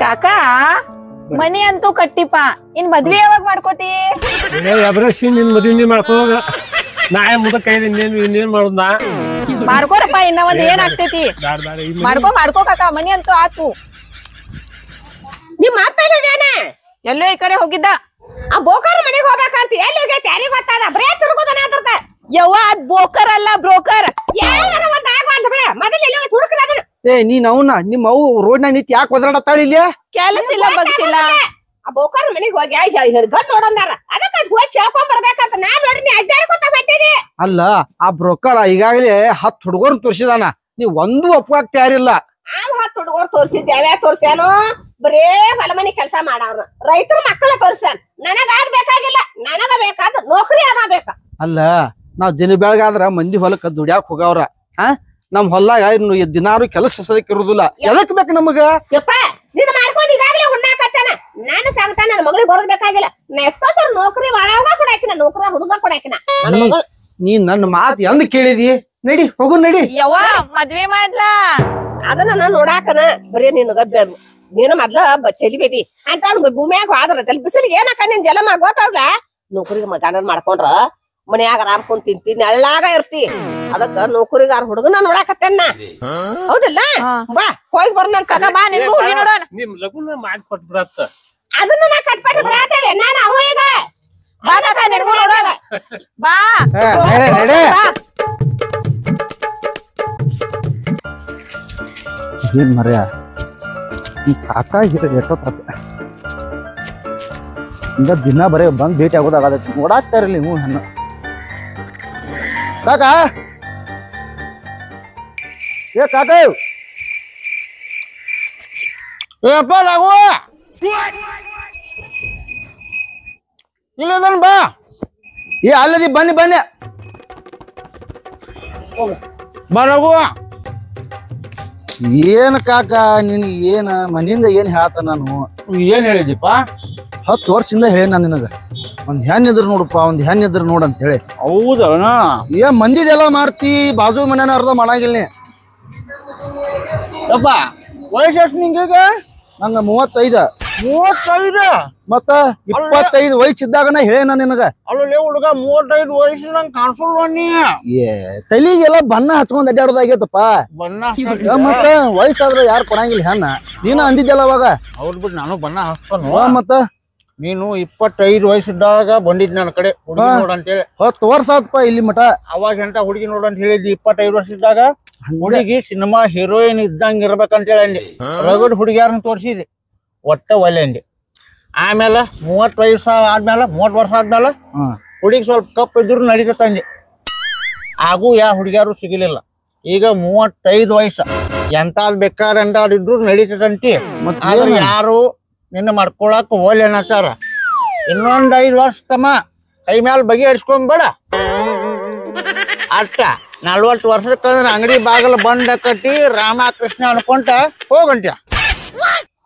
ಕಾಕಾ ಮನಿ ಅಂತೂ ಕಟ್ಟಿಪ್ಪ ಇನ್ ಮದ್ವೆ ಯಾವಾಗ ಮಾಡ್ಕೋತಿ? ನಿನ್ ಮದ್ವೆ ಮಾಡ್ಕೋಗ ನಾ ಮುಂದ ಕೈ ಇನ್ನೇನ್ ಮಾಡುದ ಮಾಡ್ಕೋರಪ್ಪ ಇನ್ನ ಒಂದ್ ಏನ್ ಆಗ್ತೈತಿ ಮಾಡ್ಕೋ ಕಾಕಾ ಮನಿ ಅಂತೂ ಆತು. ನಿಮ್ಮ ಅಪ್ಪ ಎಲ್ಲೋ ಈ ಕಡೆ ಹೋಗಿದ್ದ. ಆ ಬೋಕರ್ ಮನೆಗೆ ಹೋಗ್ಬೇಕಂತ ಎಲ್ಲಿ ಹೋಗೈತಿ ಯಾರಿಗ ಗೊತ್ತಾದ ಬರೇ ತಿರುಗುದನ ಅದ್ರಕ. ಯವ್ವ ಅದ್ ಬೋಕರ್ ಅಲ್ಲ ಬ್ರೋಕರ್. ಯಾವ್ದಾರ ಒಂದ್ ಆಗ ಅಂತ ಬಿಡ ಮೊದಲು ಎಲ್ಲಿ ಹುಡುಕ್ರ ಅದನ್ನ. ನೀನ್ ಅವನ್ನ ನಿಮ್ಮ ಅವು ರೋಡ್ನಾಗ ನಿಂತ ಯಾಕೆ ಒದರಾಡತ್ತಾಳ ಇಲ್ಲಿ? ಕೆಲಸ ಇಲ್ಲ ಬಗ್ಸಿಲ್ಲ. ಆ ಬೋಕರ್ ಮನೆಗೆ ಹೋಗಿ ಗಂಡ್ ನೋಡಂದಾರ ಅದಕ್ಕ ಹೋಗಿ ಕೇಳ್ಕೊಂಡ್ ಬರ್ಬೇಕಂತ ನಾ ನೋಡ್ರಿ ನೀ ಅಡ್ಡಾಡ್ಕೊತ ಬಿಟ್ಟಿದಿ. ಅಲ್ಲ ಆ ಬ್ರೋಕರ್ ಈಗಾಗಲೇ 10 ಹುಡುಗರು ತೋರ್ಸಿದಾನ, ನೀವ್ ಒಂದು ಒಪ್ಪಕ್ ತಯಾರಿಲ್ಲ. 10 ಹುಡುಗರು ತೋರ್ಸಿದ್ದೆ ಯಾವ್ಯಾವ ತೋರ್ಸ್ಯಾನು ಬರೇ ಹೊಲ ಮನಿ ಕೆಲ್ಸ ಮಾಡವ್ರ ರೈತರ ಮಕ್ಕಳ ತೋರ್ಸ್ಯಾನ. ನನಗ ಆದ್ ಬೇಕಾಗಿಲ್ಲ, ನನಗ ಬೇಕಾದ ನೌಕರಿ ಅದ ಬೇಕ. ಅಲ್ಲ ನಾವ್ ದಿನ ಬೆಳಗಾದ್ರ ಮಂದಿ ಹೊಲಕ್ಕ ದುಡ್ಯಾಕ್ ಹೋಗವ್ರ. ನಮ್ ಹೊಲ್ದಾಗ ದಿನಾರು ಕೆಲಸ ಇರುದಿಲ್ಲ. ಎದಕ್ ಬೇಕು ನಮಗ? ಯಪ್ಪ ನೀನ್ ಮಾಡ್ಕೊಂಡ್ ಈಗಾಗಲೇ ಉಣ್ಣಾಕತ್ತಾನ. ನಾನು ಸಾಕ್ತಾನ ನನ್ನ ಮಗಳಿಗೆ ಬರೋದ್ ಬೇಕಾಗಿಲ್ಲ. ನಾ ಎಷ್ಟೊತ್ತರ ನೌಕರಿ ಒಳಗ ಕೊಡಾಕಿನ ನೌಕರ ಹುಡುಗ ಕೊಡಾಕಿನ. ನೀನ್ ನನ್ನ ಮಾತ್ ಎಂದ್ ಕೇಳಿದಿ? ನಡಿ ಹೋಗು ನಡಿ. ಯವ್ವ ಮದ್ವೆ ಮಾಡ್ಲಾ ಅದನ್ನ ನಾನ್ ನೋಡಾಕನ ಬರೀ ನಿನಗ ನೀನು ಮೊದ್ಲ ಚಲಿಬೇದಿ ಅಂತ ಭೂಮಿಯಾಗ ಹೋದ್ರ ಬಿಸಿಲಿಗೆ ಏನಕ್ಕ ನಿನ್ ಜಲಮ ಗೊತ್ತಾಗ ನೌಕರಿಗೆ ಗಂಡನ್ ಮಾಡ್ಕೊಂಡ್ರ ಮನ್ಯಾಗ ಆರಾಮ್ ಕುಂತ್ ತಿಂತಿ ನೆಳ್ಳಾಗ ಇರ್ತಿ. ಅದಕ್ಕ ನೌಕರಿಗಾರ ಹುಡುಗನ ನೋಡಾಕತ್ತೇನ ಹೌದಿಲ್ಲ? ಬಾ ಹೋಗಿ ಬರ್ನ ಬಾ ನಿನ್ಗೂ ಹುಡುಗಿ ನೋಡೋಣ. ನಿಮ್ ಲಗುನ ಮಾಡಿ ಕೊಟ್ಬಿಡತ್ತ. ಅದನ್ನ ನಾ ಕಟ್ಪಟ್ಟು ಬಿಡಾತೇವೆ ನಾನು ಅವ ಈಗ ಬಾ ಕಾಕಾ ನಿನ್ಗೂ ನೋಡೋಣ ಬಾ. ಏನ್ ಮರ್ಯ ಈ ಕಾಕ ಎಷ್ಟೋ ಹಿಂಗ ದಿನ ಬರೇ ಬಂದ್ ಭೇಟಿ ಆಗೋದಾಗ ನೋಡಾಕ್ತಾ ಇರಲಿ ನೀವು ಹೆಣ್ಣು ಕಾಕ. ಏ ಕಾಕ ಏಪ್ಪ ಲಗು ಇಲ್ಲದನ್ ಬಾ. ಏ ಅಲ್ಲದಿ ಬನ್ನಿ ಬನ್ನಿ ಬಾ ಲಗು. ಏನ್ ಕಾಕ ನಿನ್ ಏನ ಮನಿಂದ ಏನ್ ಹೇಳತ್ತ? ನಾನು ಏನ್ ಹೇಳಿದಿಪ್ಪ? 10 ವರ್ಷದಿಂದ ಹೇಳಿ ನಾನು ನಿನಗ ಒಂದ್ ಹೆಣ್ ಇದ್ರ ನೋಡಪ್ಪ, ಒಂದ್ ಹೆಣ್ ಇದ್ರ ನೋಡ ಅಂತ ಹೇಳಿ. ಹೌದಣ್ಣ? ಏನ್ ಮಂದಿದೆಲ್ಲ ಮಾಡ್ತಿ, ಬಾಜು ಮನೇನ ಅರ್ಧ ಮಾಡಂಗಿಲ್ಲ ನೀ. ಯಪ್ಪ ವಯಸ್ಸು ಎಷ್ಟು ನಿಂಗ? ನಂಗ 35. 35? ಮತ್ತ 25 ವಯಸ್ಸಿದ್ದಾಗನ ಹೇಳಿ ನಾನು ನಿನಗ. ಅಲ್ಲೇ ಹುಡುಗ 35 ವಯಸ್ಸು ನಂಗೆ ಕಾಣಿಸಲ್ವ ನೀ? ಏ ತಲಿಗೆಲ್ಲ ಬಣ್ಣ ಹಚ್ಕೊಂಡ್ ಅಡ್ಡಾಡೋದಾಗೈತಪ್ಪ. ಬಣ್ಣ ಮತ್ತ ವಯಸ್ಸಾದ್ರ ಯಾರು ಕೊಡಂಗಿಲ್ಲ ಹೆಣ್ಣ. ನೀನ ಅಂದಿದ್ದಲ್ಲ ಅವಾಗ. ಅವ್ರ ಬಿಟ್ಟು ನಾನು ಬಣ್ಣ ಹಚ್ತಾನು. ಮತ್ತ ನೀನು 25 ವಯಸ್ಸಿದ್ದಾಗ ಬಂದಿದ್ ನನ್ನ ಕಡೆ ಹುಡುಗಿ ನೋಡಂತೇಳಿ. 10 ವರ್ಷ ಆತ್ಪ ಇಲ್ಲಿ ಮಠ. ಅವಾಗ ಎಂತ ಹುಡುಗಿ ನೋಡಂತ ಹೇಳಿದ್ದಿ. 25 ವರ್ಷದಾಗ ಹುಡುಗಿ ಸಿನಿಮಾ ಹೀರೋಯಿನ್ ಇದ್ದಂಗ ಇರ್ಬೇಕಂತೇಳಿ ಅಂದಿ. ರಗಡ್ ಹುಡುಗಿಯಾರನ್ನ ತೋರಿಸಿದೆ, ಒಟ್ಟ ಒಲೆ ಅಂದಿ. ಆಮೇಲೆ 30 ವಯಸ್ಸ ಆದ್ಮೇಲೆ 30 ವರ್ಷ ಆದ್ಮೇಲೆ ಹುಡುಗಿ ಸ್ವಲ್ಪ ಕಪ್ ಇದ್ರು ನಡೀತಂದಿ. ಹಾಗೂ ಯಾವ ಹುಡುಗಿಯಾರು ಸಿಗಲಿಲ್ಲ. ಈಗ 35 ವಯಸ್ಸ ಎಂತಾದ್ ಬೇಕಾದ್ರೆ ಎಂತಾಡಿದ್ರು ನಡೀತಂತಿ. ಆದ್ರೆ ಯಾರು ನಿನ್ನ ಮಾಡ್ಕೊಳಕ್ ಹೋಲ್ ಏನಚಾರ. ಇನ್ನೊಂದ್ 5 ವರ್ಷ ತಮ್ಮ ಕೈ ಮ್ಯಾಲ ಬಗೆಹರಿಸ್ಕೊಂಬೇಡ. ಅಷ್ಟ 40 ವರ್ಷಕ್ಕಂದ್ರ ಅಂಗಡಿ ಬಾಗಲ ಬಂದ ಕಟ್ಟಿ ರಾಮಕೃಷ್ಣ ಅನ್ಕೊಂತ ಹೋಗಂಟ್ಯ.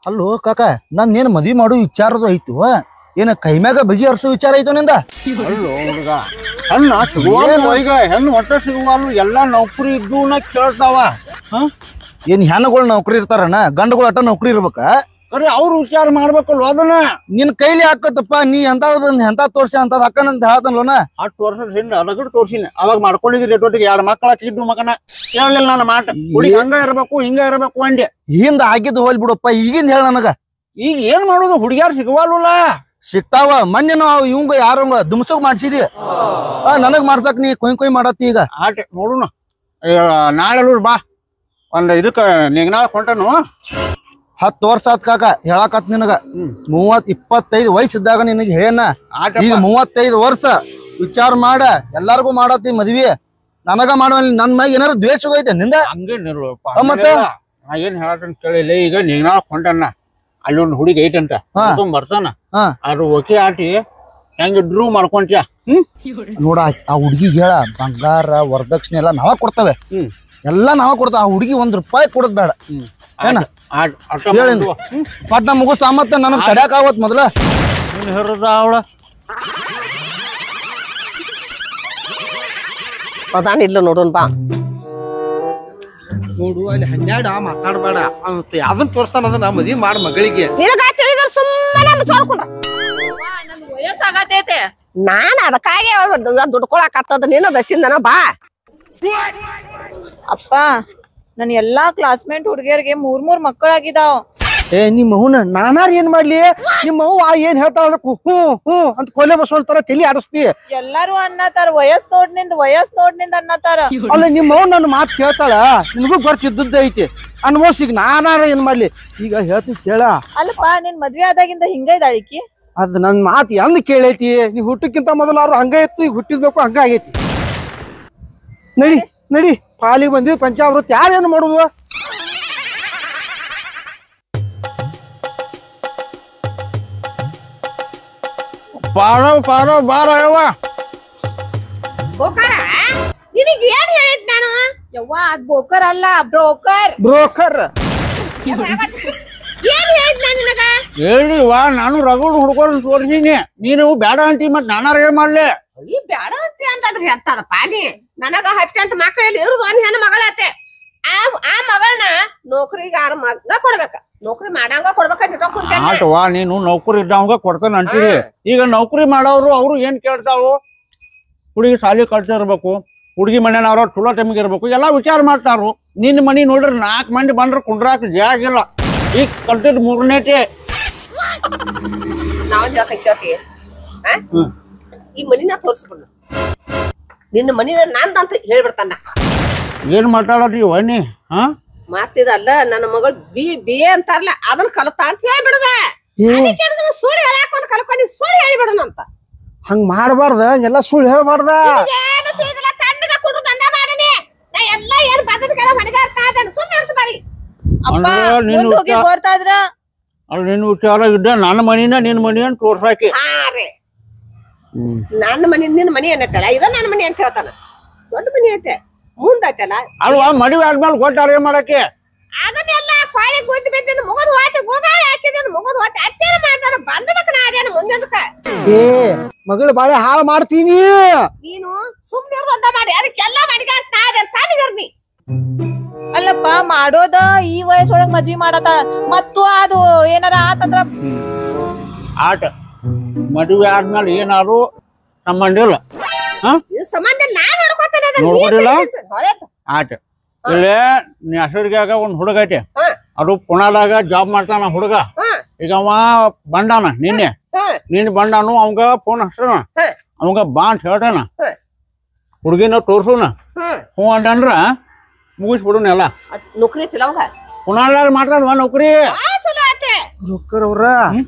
ಅಲ್ಲೋ ಕಾಕ, ನನ್ ಏನ್ ಮದ್ವಿ ಮಾಡೋ ವಿಚಾರದು ಐತು? ಏನ ಕೈ ಮ್ಯಾಗ ಬಗೆಹರಿಸೋ ವಿಚಾರ ಐತೋ ನಿಂದ? ಅಲ್ಲೋ ಹುಡುಗ ಹೆಣ್ಣ ಸಿಗುವ ಈಗ ಹೆಣ್ಣು ಒಟ್ಟ ಸಿಗುವಲ್ಲ. ಎಲ್ಲಾ ನೌಕರಿ ಇದ್ದು ಕೇಳ್ತಾವ. ಏನ್ ಹೆಣ್ಣುಗಳು ನೌಕರಿ ಇರ್ತಾರಣ್ಣ, ಗಂಡುಗಳು ಅಟ್ಟ ನೌಕರಿ ಇರ್ಬೇಕ? ಕರೆ ಅವ್ರು ವಿಚಾರ ಮಾಡ್ಬೇಕಲ್ವ ಅದನ್ನ. ನಿನ್ ಕೈಲಿ ಹಾಕತ್ತಪ್ಪ. ನೀ ಎಂತ ತೋರ್ಸ ಅಂತ ಹಾಕನಂತ ಹೇಳ್ತಾನಲ್ವನ. 10 ವರ್ಷದ ಹಿಂದ ರಗಡ್ ತೋರ್ಸಿನಿ. ಅವಾಗ ಮಾಡ್ಕೊಂಡಿದ್ರಿ ಎಷ್ಟೊತ್ತಿಗೆ 2 ಮಕ್ಕಳ ಹಾಕಿದ್ದು ಮಗನ ಕೇಳಲಿಲ್ಲ ನನ್ನ ಮಾಟ. ಹುಡುಗಿ ಹಂಗ ಇರ್ಬೇಕು ಹಿಂಗ ಇರ್ಬೇಕು ಅಂದೆ. ಹಿಂದ ಹಾಕಿದ್ದು ಹೋಲ್ ಬಿಡಪ್ಪ, ಈಗಿಂದ ಹೇಳ ನನಗ. ಈಗ ಏನ್ ಮಾಡೋದು? ಹುಡುಗಿಯಾರು ಸಿಗವಲ್ಲ. ಸಿಗ್ತಾವ. ಮೊನ್ನೆ ನಾವು ಇವಂಗ ಯಾರಂಗ ದುಮ್ಸೋಗ್ ಮಾಡ್ಸಿದಿ, ನನಗ್ ಮಾಡ್ಸಕ್ ನೀ ಕೊಯ್ ಮಾಡತ್ತಿ. ಈಗ ಆಟೆ ನೋಡುನ. ನಾಳೆ ಬಾ ಒಂದ್ ಇದಕ್ಕ ನಾಳೆ ಕೊಂಟನು. 10 ವರ್ಷ ಆತ್ ಕಾಕ ಹೇಳಾಕತ್ ನಿನಗ. 25 ವಯಸ್ಸಿದ್ದಾಗ ನಿನಗೆ ಹೇಳನ. ಈಗ 35 ವರ್ಷ ವಿಚಾರ ಮಾಡ. ಎಲ್ಲಾರ್ಗು ಮಾಡತ್ತಿ ಮದ್ವಿ, ನನಗ ಮಾಡುವ. ನನ್ ಮ್ಯಾಗ ಏನಾರ ದ್ವೇಷ ಐತೆ ನಿಂದ? ಹಂಗೆ ಮತ್ತೆ ನಾ ಏನ್ ಹೇಳತ್ತಂತ ಕೇಳಿಲ್ಲ. ಈಗ ನಾಳೆ ಕೊಂಟನ ಅಲ್ಲಿ ಒಂದು ಹುಡುಗಿ ಐತಂತ ಬರ್ತಾನ. ಅದು ಓಕೆ ಆಟಿ ಹೆಂಗಿದ್ರು ಮಾಡ್ಕೊಂತ್ಯ. ನೋಡ ಆ ಹುಡುಗಿಗೆ ಹೇಳ, ಬಂಗಾರ ವರದಕ್ಷಿಣೆ ಎಲ್ಲ ನಾವ ಕೊಡ್ತೇವೆ. ಎಲ್ಲಾ ನಾವ ಕೊಡ್ತಾವ. ಆ ಹುಡುಗಿ 1 ರೂಪಾಯಿ ಕೊಡದ್ ಬೇಡ. ಏನ ಪಟ್ನ ಮುಗಿಸ ಮತ್ತ ನನಗ್ ತಡ್ಯಾಕ ಆಗತ್ ಮೊದಲ. ಅವಳ ಅದಾನ ಇಲ್ಲ ನೋಡೋಣ ಬಾ. ನೋಡು ಅಲ್ಲಿ 12 ಮಾತಾಡ್ಬೇಡ ಅದನ್ನ ತೋರಿಸ್ತಾನ ಅದನ್ನ ಮದ್ವಿ ಮಾಡ ಮಗಳಿಗೆ ನಿನಗ ತಿಳಿದ್ರ ಸುಮ್ಮನೆ ಸೋಲ್ಕೊಂಡ ವಯಸ್ಸಾಗತೈತೆ ನಾನ್ ಅದಕ್ಕಾಗೆ ದುಡ್ಕೊಳಕತ್ತದ ನಿನ್ನ ದಸಿಂದನ ಬಾ ಅಪ್ಪ ನನ್ ಎಲ್ಲಾ ಕ್ಲಾಸ್ಮೇಟ್ ಹುಡುಗಿಯರಿಗೆ 3 ಮಕ್ಕಳಾಗಿದಾವ್. ಏ ನಿಮ್ಮ ಅವ್ನ ನಾನಾರ ಏನ್ ಮಾಡ್ಲಿ ನಿಮ್ಮ ಅವ್ವ ಏನ್ ಹೇಳ್ತಾಳ ಅದಕ್ಕೆ ಹ್ಞೂ ಅಂತ ಕೊಲೆ ಬಸವಳ್ತಾರ ತಲಿ ಆಡಿಸ್ತಿ. ಎಲ್ಲಾರು ಅನ್ನತಾರ ವಯಸ್ ನೋಡ್ನಿಂದ ಅನ್ನತಾರ. ಅಲ್ಲ ನಿಮ್ಮ ಅವ್ನ ನನ್ನ ಮಾತು ಕೇಳ್ತಾಳ ನಿಮಗೂ ಗೊತ್ತಿದ್ದದ್ದ ಐತಿ ಅನ್ಬೋಸಿಗ್ ನಾನಾರ ಏನ್ ಮಾಡ್ಲಿ ಈಗ ಹೇಳ್ತೀನಿ ಕೇಳ. ಅಲ್ಲಪ್ಪ ನಿನ್ ಮದ್ವೆ ಆದಾಗಿಂದ ಹಿಂಗ ಇದಾಳಿಕಿ. ಅದ್ ನನ್ ಮಾತು ಎಂದ್ ಕೇಳೈತಿ ನೀ ಹುಟ್ಟಕ್ಕಿಂತ ಮೊದಲು ಅವ್ರು ಹಂಗ ಇತ್ತು ಈಗ ಹುಟ್ಟಿದ್ಬೇಕು ಹಂಗ ಆಗೈತಿ. ನಡಿ ಪಾಲಿಗೆ ಬಂದಿ ಪಂಚಾಮೃತ ಯಾರೇನು ಮಾಡುದು. ಪಾರೋ ಬಾರ ಯವ್ವ ನಿನಗ್ ಏನ್ ಹೇಳಿದ್ ನಾನು ಯವ್ವ ಅದ್ ಬೋಕರ್ ಅಲ್ಲ ಬ್ರೋಕರ್. ಏನ್ ಹೇಳಿದ್ ನಾನು ನಿನಗ ಹೇಳಿಲ್ವಾ ನಾನು ರಗಡ್ ಹುಡ್ಕೊಂಡು ತೋರ್ಸೀನಿ ನೀನು ಬೇಡ ಅಂತಿ ಮತ್ ನಾನಾರ ಏನ್ ಮಾಡ್ಲಿ. ಈ ಬ್ಯಾಡ ಅಂತಂದ್ರೆ ಎಂತದ ಪಾಡಿ ನನಗ 10 ಮಕ್ಕಳಲ್ಲಿ ಇರುದು ಒಂದ್ ಹೆಣ್ಣು ಮಗಳತ್ತೆ ಆ ಮಗಳನ್ನ ನೌಕರಿಗಾರ ಮಗ ಕೊಡ್ಬೇಕ ನೌಕರಿ ಮಾಡಂಗ ಕೊಡ್ಬೇಕಂತ ಕುಂತೇನೆ. ಆಟವಾ ನೀನು ನೌಕರಿ ಇದ್ದವಂಗ ಕೊಡ್ತಾನ ಅಂತೀರಿ. ಈಗ ನೌಕರಿ ಮಾಡೋರು ಅವ್ರು ಏನ್ ಕೇಳ್ತಾವು ಹುಡುಗಿ ಶಾಲಿ ಕಲ್ತಿರ್ಬೇಕು ಹುಡುಗಿ ಮನೆಯವ್ರ ಚಲೋ ಟೈಮಿಗೆ ಇರ್ಬೇಕು ಎಲ್ಲಾ ವಿಚಾರ ಮಾಡ್ತಾರು. ನಿನ್ನ ಮನಿ ನೋಡ್ರಿ 4 ಮಂದಿ ಬಂದ್ರ ಕುಂಡ್ರಾಕ ಜಾಗಿಲ್ಲ ಈಗ ಕಲ್ತಿದ್ 3ನೇಟೆ. ನಾವ್ ಹೇಳ್ತ ಕೇಳ್ತಿ ಈ ಮನಿನ ತೋರ್ಸ್ಬಿಡು ನಿನ್ನ ಮನಿನ ನಂದಂತ ಹೇಳ್ಬಿಡ್ತಾನ. ಏನ್ ಮಾತಾಡತಿ ವನಿ ಮಾತಿದಲ್ಲ ನನ್ನ ಮಗಳು ಬಿ ಎ ಅಂತಾರಲ್ಲ ಅದನ್ನ ಕಲತ ಅಂತ ಹೇಳ್ಬಿಡುದ ಸುಳ್ಳು ಹೇಳಾಕ ಒಂದ್ ಕಲ್ಕೊಂಡಿ ಸುಳ್ಳು ಹೇಳಿಬಿಡೋಣಂತ. ಹಂಗ ಮಾಡಬಾರ್ದ ಹಂಗೆಲ್ಲ ಸುಳ್ಳು ಹೇಳ್ಬಾರ್ದ. ಏನು ತಿಳಿದಿಲ್ಲ ತಣ್ಣಗ ಕುಡು ದಂಡ ಮಾಡನಿ ನಾ ಎಲ್ಲ ಏನ್ ಬದದ ಕೆಲ ಮನೆಗ ತಾದನ ಸುಮ್ಮನೆ ಇರ್ತ ಬಾರಿ ಅಪ್ಪ ಮುಂದ್ ಹೋಗಿ ಗೋರ್ತಾ ಇದ್ರ ಅಲ್ಲಿ ನಿನ್ನ ವಿಚಾರ ಇದ್ದ ನನ್ನ ಮನಿನ ನಿನ್ನ ಮನಿ ಅಂತ ತೋರ್ಸಾಕಿ. ಹಾ ರೀ ನನ್ನ ಮನಿ ನಿನ್ನ ಮನಿ ಅನ್ನತ್ತಲ್ಲ ಇದ ನನ್ನ ಮನಿ ಅಂತ ಹೇಳ್ತಾನ. ದೊಡ್ಡ ಮನಿ ಐತೆ ಮುಂದೈತಲ್ಲ ಅಲ್ವಾ ಮದುವೆ ಆದ್ಮೇಲೆ ಕೊಟ್ಟಾರ ಏನ್ ಮಾಡಕ್ಕೆ ಅದನ್ನೆಲ್ಲ ಕೊಳಿ ಗುದ್ದಿ ಬಿದ್ದ ಮುಗದ್ ಹೋತಿ ಗುದಾಳಿ ಹಾಕಿದ ಮುಗದ್ ಹೋತಿ ಅತ್ತೇನ ಮಾಡ್ತಾರ ಬಂದದಕ್ಕ ನಾ ಅದೇನ ಮುಂದದಕ್ಕ ಏ ಮಗಳು ಬಾಳೆ ಹಾಳು ಮಾಡ್ತೀನಿ ನೀನು ಸುಮ್ನೆ ಇರೋದ ಮಾಡಿ ಅದಕ್ಕೆಲ್ಲ ಮಡಿಗ ನಾ ಅದೇನ ತಾನಿಗರ್ನಿ. ಅಲ್ಲಪ್ಪ ಮಾಡೋದ ಈ ವಯಸ್ಸೊಳಗ್ ಮದ್ವಿ ಮಾಡತ ಮತ್ತು ಅದು ಏನಾರ ಆತಂದ್ರ ಆಟ ಮದುವೆ ಆದ್ಮೇಲೆ ಏನಾರು ಸಂಬಂಧಿಲ್ಲ ಸಂಬಂಧ ನಾ ನೋಡ್ಕೊತೇನೆ ನೋಡ್ಕೊಂಡಿಲ್ಲ ಆಟ ಇಲ್ಲೇ ನೀ ಹೆಸರಿಗಾಗ ಒಂದ್ ಹುಡುಗ ಐತಿ ಅದು ಪುಣಾದಾಗ ಜಾಬ್ ಮಾಡ್ತಾನ ಹುಡುಗ. ಈಗ ಅವ ಬಂದಾನ ನಿನ್ನೆ ಬಂದಾನು ಅವಂಗ ಫೋನ್ ಹಚ್ಚನ ಅವಂಗ ಬಾ ಅಂತ ಹೇಳ್ತಾನ ಹುಡುಗಿನ ತೋರ್ಸುನ ಹ್ಞೂ ಅಂದ್ರ ಮುಗಿಸ್ಬಿಡುನ ಎಲ್ಲ. ನೌಕರಿ ತಿಳವಂಗ ಪುಣಾದಾಗ ಮಾಡ್ತಾನ ನೌಕರಿ. ರೊಕ್ಕರವ್ರ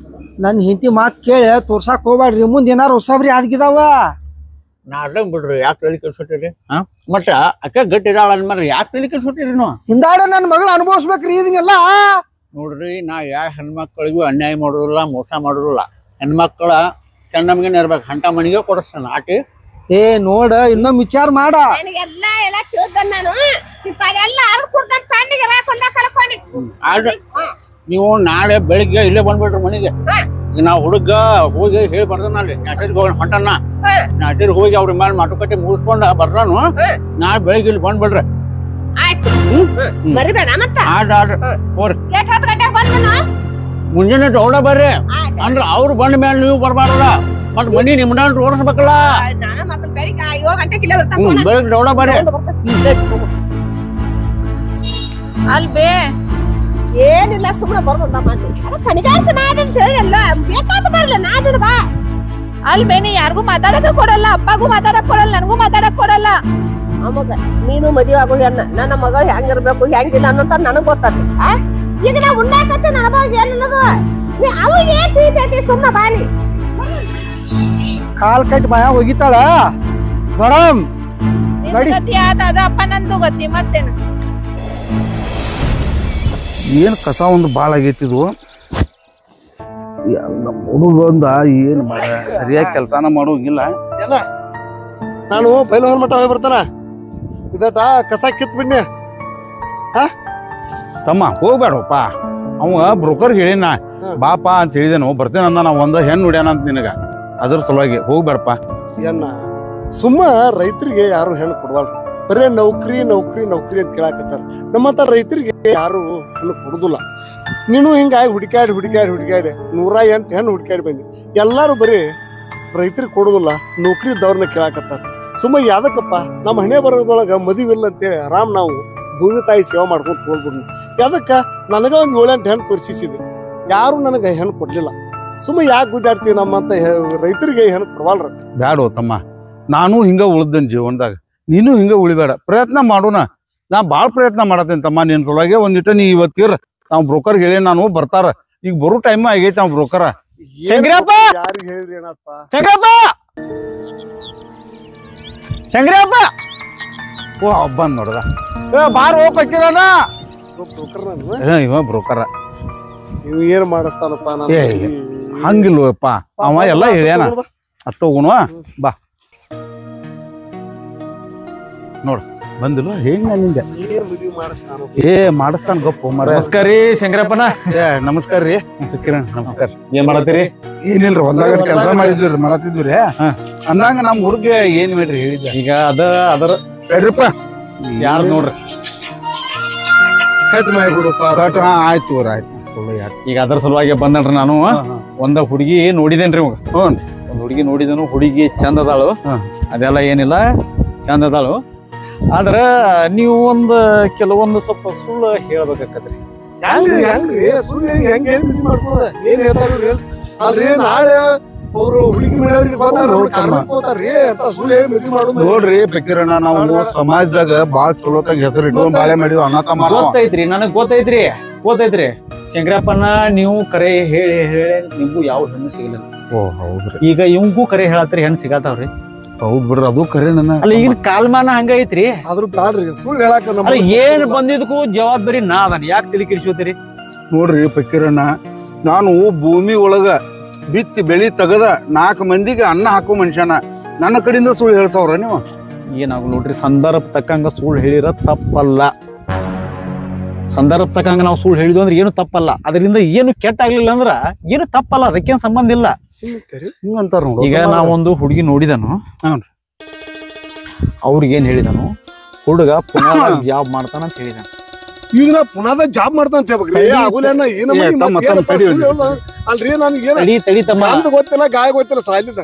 ನನ್ ಹೆಂಡತಿ ಮಾತ್ ಕೇಳಿ ತೋರ್ಸಾಕ್ ಹೋಗ್ಬ್ಯಾಡ್ರಿ ಮುಂದ್ ಏನಾರು ಹೊಸಬ್ರಿ ಆದ್ಗಿದಾವ. ನಾ ಅಡ್ಡ ಬಿಡ್ರಿ ಯಾಕೆ ತಲೆ ಕೆಲ್ಸಟ್ಟಿರಿ ಮತ್ತ ಅಕ್ಕ ಗಟ್ಟಿ ಇದಾಳ ಅಂದ್ಮಾರ ಯಾಕೆ ತಲೆ ಕೆಲ್ಸಟ್ಟಿರಿ ನೀವು ಹಿಂದಾಡ ನನ್ ಮಗಳು ಅನುಭವಿಸ್ಬೇಕ್ರಿ ಇದನ್ನೆಲ್ಲ. ನೋಡ್ರಿ ನಾ ಯಾ ಹೆಣ್ಮಕ್ಳಿಗೂ ಅನ್ಯಾಯ ಮಾಡೋದಿಲ್ಲ ಮೋಸ ಮಾಡೋದಿಲ್ಲ. ಹೆಣ್ಮಕ್ಳ ಚೆನ್ನಮ್ಗೆ ಇರ್ಬೇಕು ಅಂತ ಮನಿಗೆ ಕೊಡಿಸ್ತಾನ ಆಟಿ. ಏ ನೋಡ ಇನ್ನೊಮ್ಮೆ ವಿಚಾರ ಮಾಡ. ನನಗೆಲ್ಲ ಎಲ್ಲ ತಿಳ್ದ ನಾನು ಎಲ್ಲ ಅರ್ಧ ಕೊಡ್ತಾನ ತಣ್ಣಿಗೆ ರಾಕೊಂಡ ಕಳ್ಕೊಂಡಿ. ನೀವು ನಾಳೆ ಬೆಳಿಗ್ಗೆ ಇಲ್ಲೇ ಬಂದ್ಬಿಡ್ರಿ ಮನೆಗೆ. ಈಗ ನಾವು ಹುಡುಗ ಹೋಗಿ ಹೇಳಿ ಬರ್ತಾನಲ್ಲಿ ನಾಟರಿಗೆ ಹೋಗಿ ಹೊಂಟನ್ನ ನಾಟರಿಗೆ ಹೋಗಿ ಅವ್ರ ಮೇಲೆ ಮಾತುಕತೆ ಮುಗಿಸ್ಕೊಂಡ ಬರ್ತಾನು ನಾಳೆ ಬೆಳಿಗ್ಗೆ ಇಲ್ಲಿ ಬಂದ್ಬಿಡ್ರಿ. ಬರಿಬೇಡ ಮತ್ತ ಹೋರಿ 10 ಗಂಟೆಗೆ ಬಂದ್ನು ಮುಂಜಾನೆ ದೌಡ ಬರ್ರಿ ಅಂದ್ರ ಅವ್ರು ಬಂದ ಮೇಲೆ ನೀವು ಬರ್ಬಾರಲ್ಲ ಮತ್ ಮನಿ ನಿಮ್ನ ತೋರಿಸ್ಬೇಕಲ್ಲ. ನಾನು ಮತ್ತೆ ಬೆಳಿಗ್ಗೆ 7 ಗಂಟೆಗೆ ಇಲ್ಲ ಬರ್ತಾನ ಬೆಳಿಗ್ಗೆ ದೌಡ ಬರ್ರಿ. ಅಲ್ಬೇ ಏನಿಲ್ಲ ಸುಮ್ಮನೆ ಬರ್ದಂತ ಮಾತಿ ಅದ ಕಣಿಗಾರ್ತ ನಾದಂತ ಹೇಳಿಲ್ಲ ಬೇಕಾದ ಬರ್ಲ ನಾದಿನ ಬಾ. ಅಲ್ಬೇ ನೀ ಯಾರಿಗೂ ಮಾತಾಡಕ ಕೊಡಲ್ಲ ಅಪ್ಪಗೂ ಮಾತಾಡಕ್ ಕೊಡಲ್ಲ ನನಗೂ ಮಾತಾಡಕ್ ಕೊಡಲ್ಲ. ಅವಾಗ ನೀನು ಮದುವೆ ಆಗೋ ಹೆಣ್ಣ ನನ್ನ ಮಗಳು ಹೆಂಗಿರ್ಬೇಕು ಹೆಂಗಿಲ್ಲ ಅನ್ನೋಂತ ನನಗ್ ಗೊತ್ತೈತಿ. ಈಗ ನಾ ಉಣ್ಣಾಕತ್ತೆ ನನ್ನ ಬಗ್ಗೆ ಏನ್ ನನಗ ನೀ ಅವ್ರಿಗೆ ಏನ್ ತಿಳಿತೈತಿ ಸುಮ್ಮನೆ ಬಾನಿ ಕಾಲ್ ಕಟ್ಟಿ ಭಯ ಹೋಗಿತಾಳ ಮೇಡಮ್ ನಡಿ. ಗತಿ ಆದ ಅಪ್ಪ ನಂದು ಗತಿ ಮತ್ತೇನು ಏನು ಕಸ ಒಂದು ಭಾಳ ಆಗೈತಿದು ಹುಡುಗಂದ ಏನು ಮಾಡ ಸರಿಯಾಗಿ ಕೆಲಸನ ಮಾಡೋಂಗಿಲ್ಲ. ಏನ ನಾನು ಬೈಲಹೊರ ಮಠ ಹೋಗಿ ಬರ್ತಾನ ಇದಟ ಕಸ ಕಿತ್ ಬಿಡ್ನಿ. ತಮ್ಮ ಹೋಗ್ಬೇಡಪ್ಪ ಅವ ಬ್ರೋಕರ್ ಹೇಳಿನ ಬಾಪ ಅಂತ ಹೇಳಿದೇನು ಬರ್ತೇನೆ ಅಂದ ನಾವು ಒಂದು ಹೆಣ್ಣು ಹುಡ್ಯಾನ ಅಂತ ನಿನಗ ಅದ್ರ ಸಲುವಾಗಿ ಹೋಗ್ಬೇಡಪ್ಪ. ಏನ ಸುಮ್ಮ ರೈತರಿಗೆ ಯಾರು ಹೆಣ್ಣು ಕೊಡ್ವಲ್ರಿ ಬರೇ ನೌಕರಿ ನೌಕರಿ ನೌಕರಿ ಅಂತ ಕೇಳಾಕತ್ತಾರ. ನಮ್ಮಂತ ರೈತರಿಗೆ ಯಾರು ಹೆಣ್ಣು ಕೊಡುದಿಲ್ಲ. ನೀನು ಹಿಂಗಾಗಿ ಹುಡುಕಾಡಿ 108 ಹೆಣ್ಣು ಹುಡುಕಾಡಿ ಬಂದಿ. ಎಲ್ಲಾರು ಬರೀ ರೈತರಿಗೆ ಕೊಡುದಿಲ್ಲ, ನೌಕರಿ ಇದ್ದವ್ರನ್ನ ಕೇಳಾಕತ್ತಾರ. ಸುಮ್ಮ ಯಾದಕ್ಕಪ್ಪ ನಮ್ಮ ಹಣೆ ಬರೋದ್ರೊಳಗ ಮದುವಿಲ್ಲ ಅಂತೇಳಿ ಆರಾಮ್ ನಾವು ಭೂಮಿ ತಾಯಿ ಸೇವೆ ಮಾಡ್ಕೊಂಡು ಹೋಗ್ಬಿಡ್ನಿ. ಯಾದಕ್ಕ ನನಗ ಒಂದು 7-8 ಹೆಣ್ಣು ತೋರಿಸಿದೆ, ಯಾರು ನನಗೆ ಹೆಣ್ಣು ಕೊಡ್ಲಿಲ್ಲ. ಸುಮ್ಮ ಯಾಕೆ ಗುದ್ದಾಡ್ತೀವಿ? ನಮ್ಮಂತ ರೈತರಿಗೆ ಹೆಣ್ಣು ಕೊಡವಲ್ರ. ಬ್ಯಾಡ ತಮ್ಮ, ನಾನು ಹಿಂಗ ಉಳ್ದನ್ ಜೀವನದಾಗ, ನೀನು ಹಿಂಗ ಉಳಿಬೇಡ. ಪ್ರಯತ್ನ ಮಾಡೋಣ. ನಾ ಬಾಳ ಪ್ರಯತ್ನ ಮಾಡತ್ತೇನೆ ತಮ್ಮ. ನಿನ್ ಸೊಳಗೆ ಒಂದಿಟ್ಟು ನೀ ಇವತ್ತಿರ ನಾವು ಬ್ರೋಕರ್ ಹೇಳಿ ನಾನು ಬರ್ತಾರ. ಈಗ ಬರೋ ಟೈಮ್ ಆಗೈತಿ. ನಾವು ಬ್ರೋಕರ ಶಂಕರಪ್ಪ ಯಾರಿಗೆ ಹೇಳಿದ್ರಿ ಏನಪ್ಪ? ಶಂಕರಪ್ಪ ಓ ಬಂದ್ ನೋಡ್ದ. ಬಾರ್ ಹೋಗ್ಬೇಕಿರಣ. ಇವ ಬ್ರೋಕರ. ನೀವು ಏನ್ ಮಾಡಿಸ್ತಾನಪ್ಪ? ಏ ಹಂಗಿಲ್ವಪ್ಪ, ಅವ ಎಲ್ಲ ಹೇಳ್ಯಾನ. ಅಷ್ಟ ಹೋಗುಣ ಬಾ. ನೋಡ್ ಬಂದಿಲ್ಲ ಹೇಳಿ ನಿಂಗೆ. ಮದುವೆ ಮಾಡಿಸ್ತಾನ? ಏ ಮಾಡಿಸ್ತಾನ ಗಪ್ಪ ಮರ. ನಮಸ್ಕಾರ ರೀ ಶಂಕರಪ್ಪನ. ಏ ನಮಸ್ಕಾರ ರೀ ಕಿರಣ್, ನಮಸ್ಕಾರ. ಏನ್ ಮಾಡತ್ತೀರಿ? ಏನಿಲ್ರಿ, ಹೊಲ್ದಾಗ ಕೆಲಸ ಮಾಡಿದ್ವಿ ಮಾಡತ್ತಿದ್ವಿ. ಅಂದಂಗ ನಮ್ ಹುಡುಗ ಏನ್ ಮಾಡ್ರಿ ಹೇಳಿದ್ದ. ಈಗ ಅದರ ಸರಿಪ್ಪ, ಯಾರು ನೋಡ್ರಿ. ಕಟ್ ಮಾಡಿಬಿಡಪ್ಪ. ಆಯ್ತು ಆಯ್ತು. ಈಗ ಅದ್ರ ಸಲುವಾಗಿ ಬಂದನ್ರಿ ನಾನು. ಒಂದ ಹುಡುಗಿ ನೋಡಿದೇನ್ರಿ ಇವಾಗ. ಒಂದ್ ಹುಡುಗಿ ನೋಡಿದನು. ಹುಡುಗಿ ಚಂದ ಅದಾಳು, ಅದೆಲ್ಲ ಏನಿಲ್ಲ, ಚಂದ ಅದಾಳು. ಆದ್ರ ನೀವು ಕೆಲವೊಂದು ಸ್ವಲ್ಪ ಸುಳ್ಳು ಹೇಳ್ಬೇಕಾಕತ್ರಿ. ಏನ್ ಹೇಳ್ತಾರ? ಅಲ್ರಿ ನಾಳೆ ಅವ್ರು ಹುಡುಗಿ ಮನೆಯವ್ರಿಗೆ ನೋಡ್ರಿ ಕಿರಣ, ನಾವು ಸಮಾಜದಾಗ ಬಾಳ್ ಚಲೋತಾಗ ಹೆಸರು ಇಟ್ಕೊಂಡ್ ಬಾಳೆ ಮಾಡಿದ್ವಿ. ಅಣ್ಣ ತಮ್ಮ ಗೊತ್ತೈತ್ರಿ, ನನಗ್ ಗೊತ್ತೈತ್ರಿ ಶಂಕರಪ್ಪನ. ನೀವು ಕರೆ ಹೇಳಿ ನಿಮ್ಗೂ ಯಾವ ಹೆಣ್ಣು ಸಿಗಲಿಲ್ಲ. ಓ ಹೌದ್ರಿ. ಈಗ ಇವಂಗೂ ಕರೆ ಹೇಳತ್ರಿ, ಹೆಣ್ಣು ಸಿಗತಾವ್ರಿ. ಹೌದ್ ಬಿಡ್ರಿ, ಅದು ಕರೆ. ನನ್ನ ಅಲ್ಲ ಈಗಿನ ಕಾಲಮಾನ ಹಂಗ ಐತ್ರಿ. ಆದ್ರೂ ಬ್ಯಾಡ್ರಿ ಸುಳ್ಳು ಹೇಳಾಕ. ಅಲ್ಲ ಏನ್ ಬಂದಿದ್ಕು ಜವಾಬ್ದಾರಿ ನಾ ಅದಾನ. ಯಾಕೆ ತಲೆ ಕೆಡಿಸ್ಕೋತೀರಿ? ನೋಡ್ರಿ ಪಕ್ಕಿರಣ್ಣ, ನಾನು ಭೂಮಿ ಒಳಗ ಬಿತ್ತಿ ಬೆಳಿ ತಗದ 4 ಮಂದಿಗೆ ಅನ್ನ ಹಾಕೋ ಮನುಷ್ಯನ. ನನ್ನ ಕಡೆಯಿಂದ ಸುಳ್ಳು ಹೇಳ್ತಾವ್ರ ನೀವು? ಏನಾಗ ನೋಡ್ರಿ, ಸಂದರ್ಭ ತಕ್ಕಂಗ ಸುಳ್ಳು ಹೇಳಿರ ತಪ್ಪಲ್ಲ. ಸಂದರ್ಭ ತಕ್ಕಂಗ ನಾವು ಸುಳ್ಳು ಹೇಳಿದ್ವಿ ಅಂದ್ರೆ ಏನು ತಪ್ಪಲ್ಲ. ಅದರಿಂದ ಏನು ಕೆಟ್ಟ ಆಗ್ಲಿಲ್ಲ ಅಂದ್ರ ಏನು ತಪ್ಪಲ್ಲ, ಅದಕ್ಕೇನ್ ಸಂಬಂಧ ಇಲ್ಲ. ಹಿಂಗಂತಾರ ನೋಡು. ಈಗ ನಾವೊಂದು ಹುಡುಗಿ ನೋಡಿದನು, ಅವ್ರಿಗೇನ್ ಹೇಳಿದನು, ಹುಡುಗ ಪುನಃ ಜಾಬ್ ಮಾಡ್ತಾನ ಅಂತ ಹೇಳಿದನು. ಈಗ ನಾ ಪುನಃ ಜಾಬ್ ಮಾಡ್ತಾನ ಅಂತ ಹೇಳ್ಬೇಕ್ರಿ? ಅಲ್ರಿ ನನಗೆ ತಡಿ ತಮ್ಮ, ಗೊತ್ತಿಲ್ಲ, ಗಾಯ ಗೊತ್ತಿಲ್ಲ, ಸಾಲಿದ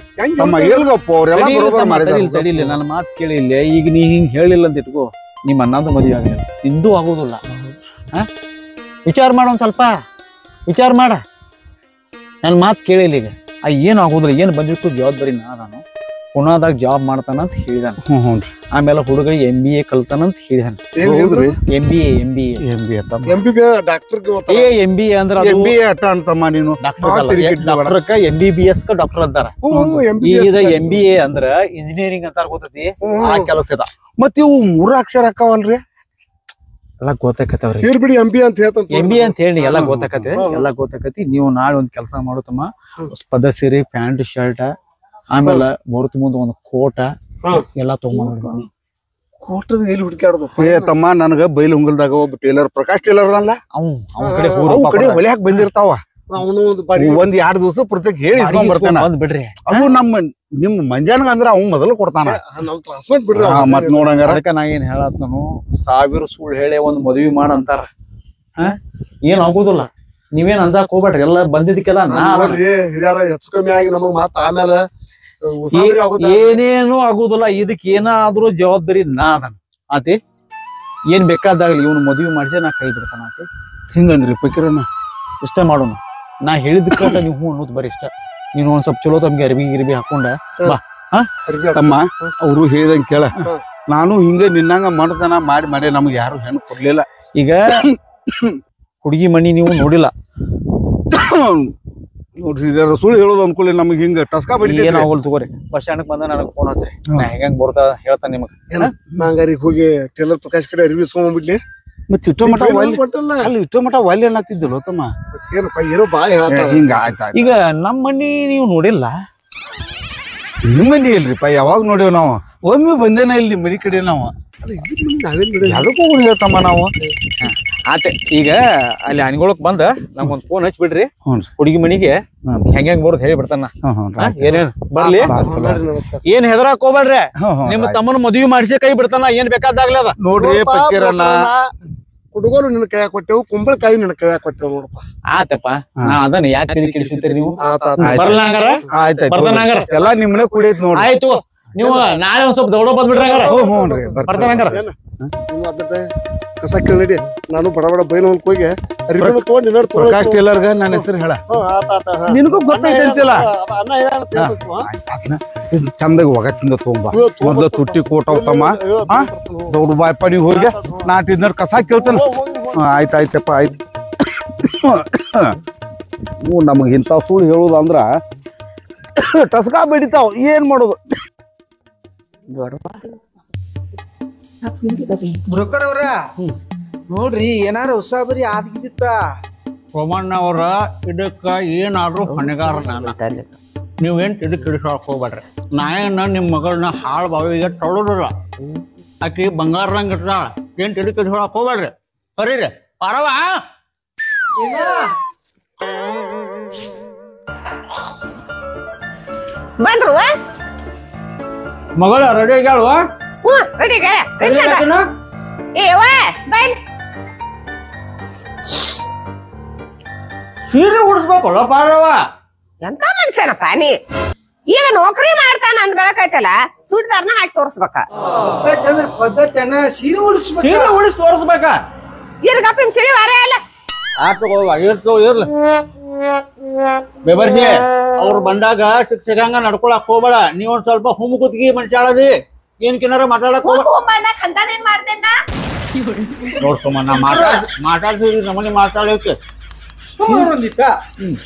ತಡಿಲಿ, ನನ್ನ ಮಾತು ಕೇಳಿಲ್ಲ. ಈಗ ನೀ ಹಿಂಗ್ ಹೇಳಿಲ್ಲ ಅಂತ ಇಟ್ಕೋ, ನಿಮ್ಮ ಅನ್ನದು ಮದುವೆ ಆಗಲಿಲ್ಲ, ನಿಂದು ಆಗೋದಿಲ್ಲ. ವಿಚಾರ ಮಾಡ, ಒಂದ್ ಸ್ವಲ್ಪ ವಿಚಾರ ಮಾಡ. ನನ್ನ ಮಾತು ಕೇಳಿಲ್ಲ. ಈಗ ಏನು ಆಗೋದಿಲ್ಲ, ಏನು ಬಂದಿತ್ತು ಜವಾಬ್ದಾರಿ ನಾನು. ಪುನಾದಾಗ ಜಾಬ್ ಮಾಡ್ತಾನ ಅಂತ ಹೇಳಿದಾನ. ಆಮೇಲೆ ಹುಡುಗ MBA ಕಲ್ತಾನಂತ ಹೇಳಿದಾನ. MBA ಅಂದ್ರೆ ಅಂತಮ್ಮ ನೀನು ಡಾಕ್ಟರ್ MBBS ಡಾಕ್ಟರ್ ಅಂತಾರ. ಈಗ MBA ಅಂದ್ರ ಇಂಜಿನಿಯರಿಂಗ್ ಅಂತಾರ, ಗೊತ್ತೈತಿ? ಆ ಕೆಲಸ ಇದ. ಮತ್ ಇವು 3 ಅಕ್ಷರ ಅಕ್ಕವಲ್ರಿ? ಎಲ್ಲ ಗೊತ್ತಾಕತ್ತವ್ರಿ. MBA ಅಂತ ಹೇಳಿ ಎಲ್ಲ ಗೊತ್ತಾಕತಿ. ನೀವು ನಾಳೆ ಒಂದ್ ಕೆಲಸ ಮಾಡುತ್ತಮ್ಮ, ಪದ ಸೀರೆ, ಪ್ಯಾಂಟ್ ಶರ್ಟ್, ಆಮೇಲೆ ಬರುತ್ತ ಮುಂದೆ ಒಂದು ಕೋಟ ಎಲ್ಲ ತಗೊಂಡ್ ಕೋಟದ ಎಲ್ಲಿ ಹುಡುಕಾಡೋದು? ತಮ್ಮ, ನನಗ ಬೈಲ್ ಉಂಗಲ್ದಾಗ ಒಬ್ಬ ಟೇಲರ್, ಪ್ರಕಾಶ್ ಟೇಲರ್ ಅಲ್ಲ, ಅವ್ನ ಕಡೆ ಹೊಲಿಯಾಕ ಬಂದಿರ್ತಾವ. ಅವನು ಒಂದ್ 2 ದಿವಸ ಪ್ರತ್ಯೇಕ ಹೇಳಿ ಇಸ್ಕೊಂಡ್ ಬರ್ತಾನ. ಬಿಡ್ರಿ, ಅದು ನಿಮ್ ಮಂಜಾನಗ ಅಂದ್ರ ಅವ್ನ್ ಮೊದಲು ಕೊಡ್ತಾನ. ಮತ್ ನೋಡಂಗಾರ ಅದಕ್ಕ ನಾ ಏನ್ ಹೇಳತ್ತನು, 1000 ಸುಳ್ಳು ಹೇಳಿ ಒಂದ್ ಮದ್ವಿ ಮಾಡಂತಾರ. ಏನ್ ಆಗುದಿಲ್ಲ, ನೀವೇನ್ ಅಂಜಾಕ್ ಹೋಗ್ಬೇಡ್ರಿ. ಎಲ್ಲ ಬಂದಿದ್ದಕ್ಕೆಲ್ಲ ಹಿರಿಯರ ಹೆಚ್ಚು ಕಮ್ಮಿ ಆಗಿ ನಮಗ್ ಮತ್ತ ಆಮೇಲೆ ಏನೇನು ಆಗುದಿಲ್ಲ. ಇದಕ್ ಏನಾದ್ರೂ ಜವಾಬ್ದಾರಿ ನಾ ಅದನ್ ಆತಿ. ಏನ್ ಬೇಕಾದಾಗ್ಲಿ ಇವ್ನು ಮದ್ವಿ ಮಾಡಿಸಿ ನಾ ಕೈ ಬಿಡ್ತಾನ ಆತಿ. ಹಿಂಗಂದ್ರಿ ಪಕಿರಣ್ಣ? ಇಷ್ಟ ಮಾಡೋಣ. ನಾ ಹೇಳಿದಕ್ಕ ನೀವು ಹೂ ಅನ್ನೋದು ಬರೀ ಇಷ್ಟ. ನೀನು ಒಂದ್ ಸ್ವಲ್ಪ ಚಲೋ ತಮ್ಗೆ ಅರ್ಬಿ ಹಾಕೊಂಡ ಬಾ. ತಮ್ಮ, ಅವ್ರು ಹೇಳ್ದಂಗ ಕೇಳ. ನಾನು ಹಿಂಗ ನಿನ್ನಂಗ ಮಾಡ್ತಾನ ಮಾಡಿ ನಮ್ಗೆ ಯಾರು ಹೆಣ್ಣು ಕೊಡ್ಲಿಲ್ಲ. ಈಗ ಹುಡುಗಿ ಮನಿ ನೀವು ನೋಡಿಲ್ಲ ನೋಡ್ರಿ, ಸುಳ್ಳು ಹೇಳೋದು ಅಂದ್ಕೊಳ್ಳಿ ನಮಗ್ ಹಿಂಗ ಟಸ್ಕಾ ಬಡಿ. ಏನಾಗಲ್ ತಗೋರಿ, ಬಸ್ ಸ್ಟ್ಯಾಂಡ್ ಬಂದ ನನಗೆ ಫೋನ್ ಹಚ್ಚ್ರಿ, ನಾ ಹೆಂಗ್ ಬರ್ತಾ ಹೇಳ್ತಾನೆ ನಿಮಗ್. ನಂಗಾರಿಗೆ ಹೋಗಿ ಟೇಲರ್ ಪ್ರಕಾಶ್ ಕಡೆ ಅರಿವಿ ಇಸ್ಕೊಂಡ್ಬಿಡ್ಲಿ. ಮತ್ತೆ ಇಷ್ಟೋ ಮಠ ಒಲ್ಲೆ ಅನ್ನತ್ತಿದ್ದಲ್ಲ ತಮ್ಮ. ಏನಪ್ಪ ಏನೋ ಬಾ ಹಿಂಗ ಆಯ್ತಾ? ಈಗ ನಮ್ಮ ಮನಿ ನೀವು ನೋಡಿಲ್ಲ? ನಿಮ್ಮ ಮನಿ ಇಲ್ರಿಪ್ಪ, ಯಾವಾಗ ನೋಡೇವ್ ನಾವು? ಒಮ್ಮೆ ಬಂದೇನ ಇಲ್ಲಿ ಮನಿ ಕಡೆ ನಾವು. ನಾವೇನ್ ಅದಕ್ಕೂ ಹೇಳ್ತಮ್ಮ ನಾವು. ಆತ ಈಗ ಅಲ್ಲಿ ಅನ್ಗೊಳಕ್ ಬಂದ ನಮ್ಗೊಂದ್ ಫೋನ್ ಹಚ್ಚಿ ಬಿಡ್ರಿ ಹ್ಞೂನ್ರಿ. ಹುಡುಗಿ ಮನಿಗೆ ಹೆಂಗ್ ಬರೋದ್ ಹೇಳಿ ಬಿಡ್ತಾನ ಏನೇನ್ ಬರ್ಲಿ ನಮಸ್ಕಾರ ಏನ್ ಹೆದರಾಕ್ ಹೋಗ್ಬೇಡ್ರಿ ನಿಮ್ ಆಯ್ತ್. ತಮ್ಮನ ಮದ್ವಿ ಮಾಡಿಸಿ ಕೈ ಬಿಡ್ತಾನ ಏನ್ ಬೇಕಾದಾಗ್ಲಿ ಅದ ನೋಡ್ರಿ ಪಕ್ಕೀರಣ್ಣ ಕುಡುಗೋಲು ನಿನ್ನ ಕೈಯಾಗ ಕೊಟ್ಟೆವು ಕುಂಬಳಕಾಯಿ ನಿನ್ನ ಕೈಯಾಗ ಕೊಟ್ಟೆವು ನೋಡಪ್ಪ. ಆತಪ್ಪ ನಾ ಅದನ್ನ ಯಾಕೆ ತಿಳಿ ಕೆಡಿಸ್ತೀರಿ ನೀವು ಆತ ಬರಲ್ಲ ಹಂಗಾರ ಆಯ್ತಾಯ್ತು ಬರ್ತಾನ ಹಂಗಾರ ಎಲ್ಲಾ ನಿಮ್ಮನೆ ಕುಡಿಯೈತ್ ನೋಡ್ರಿ ಆಯ್ತು ನೀವು ನಾಳೆ ಒಂದ್ ಸ್ವಲ್ಪ ದೌಡ ಬಂದ್ಬಿಡ್ರಿ ಹಂಗಾರ ಹ್ಞೂನ್ರಿ ಬರ್ತಾನ ಹಂಗಾರ ನೀವು ಅದ್ರ ಕಸ ಕೇಳಿ ನಡಿ ನಾನು ಬಡ ಬಡ ಬೈನ ಹೋಗಿ ಅರಿವಿನ ತಗೊಂಡ್ ನಿನ್ನ ಪ್ರಕಾಶ್ ಟೇಲರ್ಗ ನನ್ನ ಹೆಸರು ಹೇಳ ನಿನಗೂ ಗೊತ್ತೈತೆ ಅಂತಿಲ್ಲ ಚಂದಾಗ ಒಗತ್ತಿಂದ ತೊಗೊಂಬ ಮೊದ್ಲ ತುಟ್ಟಿ ಕೋಟ ತಮ್ಮ ದೌಡ್ ಬಾಯಪ್ಪ ನೀವು ಹೋಗಿ ನಾಟಿದ್ನ ಕಸ ಕೇಳ್ತಾನ ಆಯ್ತಾಯ್ತಪ್ಪ ಆಯ್ತು ನಮಗ್ ಇಂಥ ಸುಳ್ಳು ಹೇಳುದು ಅಂದ್ರ ಟಸ್ಕಾ ಬೆಳಿತಾವ್ ಏನ್ ಮಾಡೋದು ಬ್ರೋಕರ್ ಅವ್ರ ನೋಡ್ರಿ ಏನಾರ ಉಸಾಬರಿ ಆದ್ಗಿತ್ತ ಸೋಮಣ್ಣ ಅವ್ರ ಇದಕ್ಕ ಏನಾದ್ರೂ ಹೊಣೆಗಾರ ನಾನು ನೀವೇನ್ ತಿಳಿ ಕಿಡಿಸೋಕ್ ಹೋಗ್ಬೇಡ್ರಿ ನಾಯನ್ನ ನಿಮ್ ಮಗಳನ್ನ ಹಾಳು ಬಾವಿಗೆ ತೊಳೋದಿಲ್ಲ ಆಕಿ ಬಂಗಾರದಂಗ ಇಟ್ಟಾಳ ಏನ್ ತಿಳಿ ಕಿಡಿಸೋಕ್ ಹೋಗ್ಬೇಡ್ರಿ ಕರೀರಿ ಪರವ ಬಂದ್ರು ಮಗಳ ರೆಡಿ ಆಗ್ಯಾಳು ರೆಡಿ ಏವ ಬೈಲ್ ಸೀರೆ ಉಡಿಸ್ಬೇಕಲ್ಲ ಪಾರವ ಎಂತ ಮನ್ಸೇನಪ್ಪ ನೀ ಈಗ ನೌಕರಿ ಮಾಡ್ತಾನ ಅಂದ್ ಬೆಳಕೈತಲ್ಲ ಸುಡ್ದಾರ್ನ ಹಾಕಿ ತೋರ್ಸ್ಬೇಕ ಅಂದ್ರೆ ಪದ್ಧತಿಯನ್ನ ಸೀರೆ ಉಡಿಸ್ಬೇಕು ಸೀರೆ ಉಡಿಸ್ ತೋರಿಸ್ಬೇಕ ಇರ್ಗಪ್ಪ ನಿಮ್ ತಿಳಿವಾರ ಅಲ್ಲ ಆತು ಇರ್ಲಿ ಬೆಬರ್ಸಿ ಅವ್ರು ಬಂದಾಗ ಸಿಗಂಗ ನಡ್ಕೊಳಕ್ ಹೋಗ್ಬೇಡ ನೀವೊಂದ್ ಸ್ವಲ್ಪ ಹುಮ್ಮು ಕುತ್ಗಿ ಮನುಷ್ಯಾಳದಿ ಏನ್ ಕಿನಾರ ಮಾತಾಡಕ್ ಹೋಗ್ಬೇಡ ಅಂತದೇನ್ ಮಾಡ್ದೇನ ನೋಡ್ ಸುಮ್ಮನ ಮಾತಾಡ್ತೀವಿ ನಮ್ಮನೆ ಮಾತಾಡಕ್ಕೆ ಒಂದಿಟ್ಟ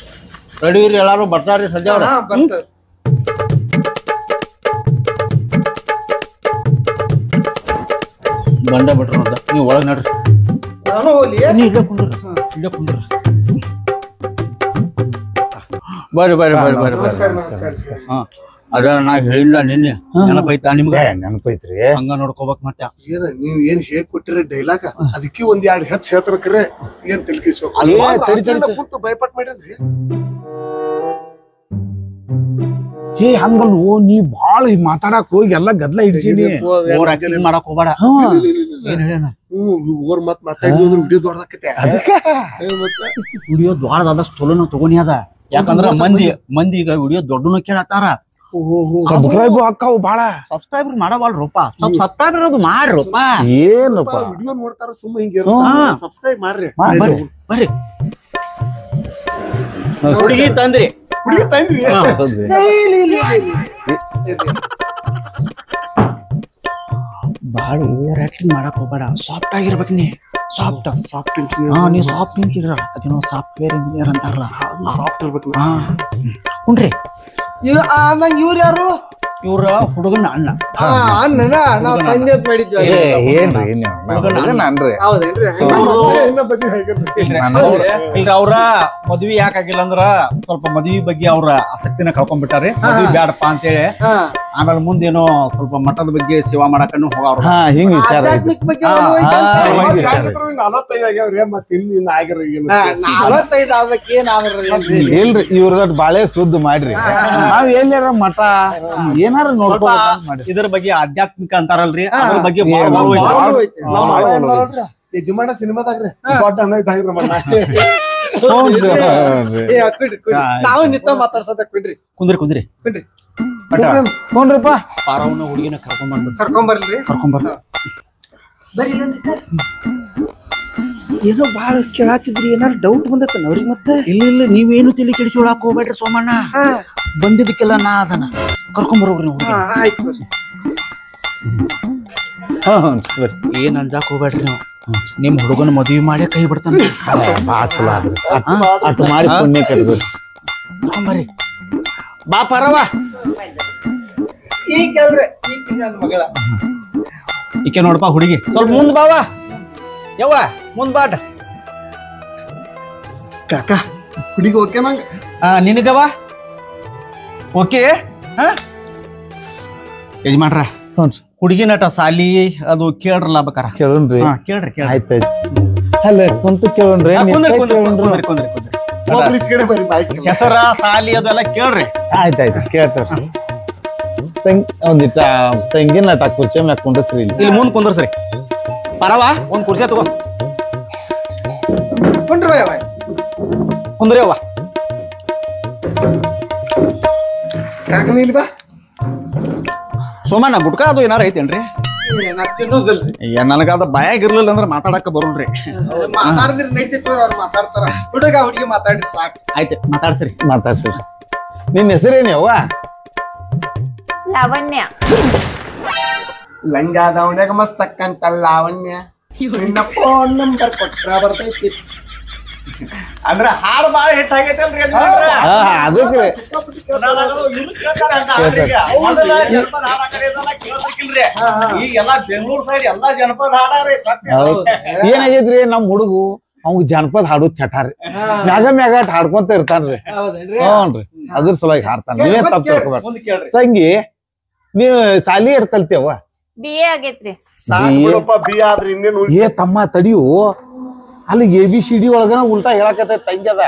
ರೆಡಿ ಇರಿ ಎಲ್ಲಾರು ಬರ್ತಾರ್ರಿ ಸದ್ಯ ಅವ್ರ ಬರ್ತಾರೆ ಬಂದ ಬಿಟ್ರ ನೋಡ್ದ ನೀವು ಒಳಗ್ ನಡ್ರಿ ನಾನು ಹೋಗ್ಲಿ ನೀ ಇಲ್ಲೇ ಕುಂಡ್ರಿ ಇಲ್ಲೇ ಕುಂಡ್ರಿ ಬರ್ರಿ ಬರ್ರಿ ಬರ್ರಿ ಬರ್ರಿ ಬರ್ರಿ ಹಾ ಅದ ನಾ ಹೇಳಿಲ್ಲ ನಿನ್ನೆ ನೆನಪೈತಾ ನಿಮ್ಗೆ ನೆನಪೈತ್ರಿ ಹಂಗ ನೋಡ್ಕೋಬೇಕ್ ಮತ್ತೆ ಏನ ನೀವ್ ಏನ್ ಹೇಳ್ಕೊಟ್ಟಿರಿ ಡೈಲಾಗ ಅದಕ್ಕೆ ಒಂದ್ ಎರಡ್ ಹೆಚ್ಚು ಹೇಳ್ತಾರ ಏನ್ ತಿಳ್ಕಿಸ್ಬೇಕು ಕುಂತು ಭಯಪಟ್ ಮಾಡಿದ್ರಿ ಏ ಹಂಗಲ್ವೋ ನೀ ಬಾಳ ಮಾತಾಡಕ್ ಹೋಗಿ ಎಲ್ಲಾ ಗದ್ಲ ಹಿಡ್ಸೀನಿ ಓವರ್ ಆಕ್ಟಿಂಗ್ ಮಾಡಕ್ ಹೋಗ್ಬೇಡ ಏನ್ ಹೇಳ ಓರ್ ಮತ್ ಮಾತಾಡಿದ್ರು ವಿಡಿಯೋ ದೊಡ್ಡದಾಕತ್ತೆ ವಿಡಿಯೋ ದ್ವಾರದಾದಷ್ಟು ಚಲೋನ ತಗೊಂಡಿ ಅದ ಯಾಕಂದ್ರ ಮಂದಿ ಈಗ ವಿಡಿಯೋ ದೊಡ್ಡನು ಕೇಳತ್ತಾರ ಸಬ್ಸ್ಕ್ರೈಬ್ ಹಾಕಾವು ಬಾಳ ಸಬ್ಸ್ಕ್ರೈಬರ್ ಮಾಡಬಾಳ್ರಪ್ಪ ಸ್ವಲ್ಪ ಸಬ್ಸ್ಕ್ರೈಬರ್ ಅದು ಮಾಡ್ರಪ್ಪ ಏನಪ್ಪ ವಿಡಿಯೋ ನೋಡ್ತಾರ ಸುಮ್ಮ ಹಿಂಗೆ ಸಬ್ಸ್ಕ್ರೈಬ್ ಮಾಡ್ರಿ ಬರ್ರಿ ಬರ್ರಿ ಹುಡುಗಿ ತಂದ್ರಿ ಹುಡುಗಿ ತಂದ್ರಿ ಬಾಳ ಓವರ್ ಆಕ್ಟಿಂಗ್ ಮಾಡಕ್ ಹೋಗ್ಬೇಡ ಸಾಫ್ಟ್ ಆಗಿರ್ಬೇಕು ನೀ ಸಾಫ್ಟ್ ಹಾ ನೀ ಸಾಫ್ಟ್ ನಿಂತಿರ ಅದೇನೋ ಸಾಫ್ಟ್ವೇರ್ ಇಂಜಿನಿಯರ್ ಅಂತಾರಲ್ಲ ಸಾಫ್ಟ್ ಇರ್ಬೇಕು ಹಾ ಹುನ್ರಿ ನಂಗೆ ಇವ್ರು ಯಾರು ಇವ್ರ ಹುಡುಗನ ಅಣ್ಣ ಅಣ್ಣನ ನಾವ್ ತಂದೆ ಅಂತ ಮಾಡಿದ್ವಿ ಏನ್ರಿ ನನ್ರಿ ಹೌದೇನ್ರಿ ಇನ್ನ ಬಗ್ಗೆ ಹೇಗಿರ್ಲಿ ಇಲ್ರಿ ಅವ್ರ ಮದ್ವಿ ಯಾಕಾಗಿಲ್ಲ ಅಂದ್ರ ಸ್ವಲ್ಪ ಮದ್ವಿ ಬಗ್ಗೆ ಅವ್ರ ಆಸಕ್ತಿನ ಕಳ್ಕೊಂಡ್ಬಿಟ್ಟಾರಿ ಮದ್ವಿ ಬ್ಯಾಡಪ್ಪ ಅಂತೇಳಿ ಆಮೇಲೆ ಮುಂದೇನೋ ಸ್ವಲ್ಪ ಮಠದ ಬಗ್ಗೆ ಸೇವಾ ಮಾಡಕನ್ನು ಹೋಗವ್ರ ಹಾ ಹಿಂಗ್ ವಿಚಾರ ಆಧ್ಯಾತ್ಮಿಕ ಬಗ್ಗೆ ನಲವತ್ತೈದು ಆಗ್ಯಾವ್ರಿ ಮತ್ತೆ ಇನ್ನ ಆಗಿರ 45 ಆದಕ್ಕೆ ಏನಾದ್ರಿ ಇಲ್ರಿ ಇವ್ರದ ಬಾಳೆ ಸುದ್ದ ಮಾಡ್ರಿ ನಾವ್ ಎಲ್ಲಾರ ಮಠ ಏನಾರ ನೋಡ್ಕೋಬೇಕಂತ ಮಾಡಿ ಇದ್ರ ಬಗ್ಗೆ ಆಧ್ಯಾತ್ಮಿಕ ಅಂತಾರಲ್ರಿ ಅದ್ರ ಬಗ್ಗೆ ಯಜಮಾನ ಸಿನಿಮಾದಾಗ್ರಿ ದೊಡ್ಡ ಅಣ್ಣ ಇದ್ದಾಗ್ರಿ ಮಣ್ಣ ನಾವು ನಿಂತ ಮಾತಾಡ್ಸದ ಬಿಡ್ರಿ ಕುಂದ್ರಿ ನೋಡ್ರಿಪ್ಪ ಪಾರವನ್ನ ಹುಡುಗಿನ ಕರ್ಕೊಂಡ್ಬಂದ್ಬಿಟ್ಟು ಕರ್ಕೊಂಬರ್ಲಿ ಕರ್ಕೊಂಡ್ಬರ್ರಿ ಏನೋ ಬಾಳ ಕೇಳಾತಿದ್ರಿ ಏನಾರ ಡೌಟ್ ಬಂದತ್ತ ಅವ್ರಿಗೆ ಮತ್ತೆ ಇಲ್ಲ ನೀವೇನು ತಲೆ ಕೆಡಿಸೋಳಕ್ ಹೋಗ್ಬೇಡ್ರಿ ಸೋಮಣ್ಣ ಬಂದಿದ್ದಕ್ಕೆಲ್ಲ ನಾ ಅದನ್ನ ಕರ್ಕೊಂಡ್ಬರೋಗ್ರಿ ನೀವು ಆಯ್ತು ಏನ್ ಅಂಜಾಕ್ ಹೋಗ್ಬೇಡ್ರಿ ನೀವು ನಿಮ್ ಹುಡುಗನ ಮದ್ವಿ ಮಾಡಿ ಕೈ ಬಿಡ್ತಾನ ಬಾಳ ಚಲೋ ಆದ್ರಿ ಅಟ್ ಮಾಡಿ ಪುಣ್ಯ ಕಟ್ಬೇಕು ಕರ್ಕೊಂಬರ್ರಿ ಬಾ ಪಾರವ ಈಗ ಕೆಲ್ರಿ ಈಗ ನನ್ನ ಮಗಳ ಈಕೆ ನೋಡಪ್ಪ ಹುಡುಗಿ ಸ್ವಲ್ಪ ಮುಂದ್ ಬಾವ ಯವ್ವ ಮುಂದ್ ಬಾಟ ಕಾಕ ಹುಡುಗಿ ಓಕೆ ನಂಗ ನಿನಗವ ಓಕೆ ಯಜಮಾನ್ರ ಹುಡುಗಿ ನಟ ಸಾಲಿ ಅದು ಕೇಳ್ರಲ್ಲ ಬೇಕಾರ ಕೇಳನ್ರಿ ಕೇಳ್ರಿ ಆಯ್ತಾಯ್ತು ಅಲ್ಲ ಕುಂತು ಕೇಳೋಣ್ರಿ ಒಬ್ರು ಈಚೆ ಕಡೆ ಬರ್ರಿ ಬಾಯ್ಕ್ ಹೆಸರ ಸಾಲಿ ಅದೆಲ್ಲ ಕೇಳ್ರಿ. ಆಯ್ತಾಯ್ತು ಕೇಳ್ತಾರ್ರಿ. ಒಂದಿಟ್ಟ ತೆಂಗಿನ ನಟ ಕುರ್ಚಿ ಮ್ಯಾಗ ಕುಂಡಸ್ರಿ ಇಲ್ಲಿ. ಇಲ್ಲಿ ಮುಂದ್ ಕುಂದ್ರಸ್ರಿ. ಪರವ ಒಂದ್ ಕುರ್ಚಿ ತಗೋ ಕುಂಡ್ರಿ ಬಾಯ್ ಕುಂದ್ರಿ ಅವ್ವ. ಕಾಕನ ಇಲ್ಲಿ ಬಾ. ಸೋಮಣ್ಣ ಗುಟ್ಕ ಅದು ಏನಾರ ಐತೇನ್ರಿ? ನಾ ತಿನ್ನೋದಿಲ್ರಿ. ನನಗದ ಬಾಯಾಗ ಇರ್ಲಿಲ್ಲ ಅಂದ್ರ ಮಾತಾಡಕ ಬರುಲ್ರಿ. ಮಾತಾಡಿದ್ರಿ ನೈತಿತ್ತು ಅವ್ರು ಮಾತಾಡ್ತಾರ. ಹುಡುಗ ಹುಡುಗಿ ಮಾತಾಡ್ರಿ ಸಾಕು. ಆಯ್ತು ಮಾತಾಡ್ಸ್ರಿ. ಮಾತಾಡ್ಸ್ರಿ. ನಿನ್ನ ಹೆಸರೇನಿ ಅವ್ವ? ಲಾವಣ್ಯ. ಲಂಗ ದಾವಣ್ಯಾಗ ಮಸ್ತ್ ಅಕ್ಕಂತ ಲಾವಣ್ಯ ನಿನ್ನ ಫೋನ್ ನಂಬರ್ ಕೊಟ್ರ ಬರ್ತೈತಿ. ಅಂದ್ರ ಹಾಡ್ ಬಾಳ ಹಿಟ್ ಆಗೈತಲ್ರಿ ಅದಕ್ರಿ ಈಗೆಲ್ಲಾ ಬೆಂಗಳೂರು ಸೈಡ್ ಎಲ್ಲಾ ಜನಪದ ಹಾಡಾರಿ. ಏನಾಗೈತ್ರಿ ನಮ್ ಹುಡುಗು ಅವ್ಗ ಜನಪದ ಹಾಡೋದ್ ಚಟಾರಿ. ಮ್ಯಾಗ ಮ್ಯಾಗ ಹಾಡ್ಕೊಂತ ಇರ್ತಾನ್ರಿ. ಹ್ಞೂನ್ರಿ ಅದ್ರ ಸಲುವಾಗಿ ಹಾಡ್ತಾನ. ನೀವೇ ತಪ್ಪ ತಿಳ್ಕೊಬೇಡ್ರಿ. ತಂಗಿ ನೀವ್ ಸಾಲಿ ಎಡ್ ಕಲ್ತೇವ? BA ಆಗೇತ್ರಿ. ಸಾಕ್ ಬಿಡಪ್ಪ ಬಿ ಆದ್ರೆ ಇನ್ನೇನು ಏ ತಮ್ಮ ತಡಿಯು, ಅಲ್ಲಿ ABCD ಒಳಗನ ಉಲ್ಟಾ ಹೇಳಕತ್ತೈತಿ ತಂಗಿ ಅದ.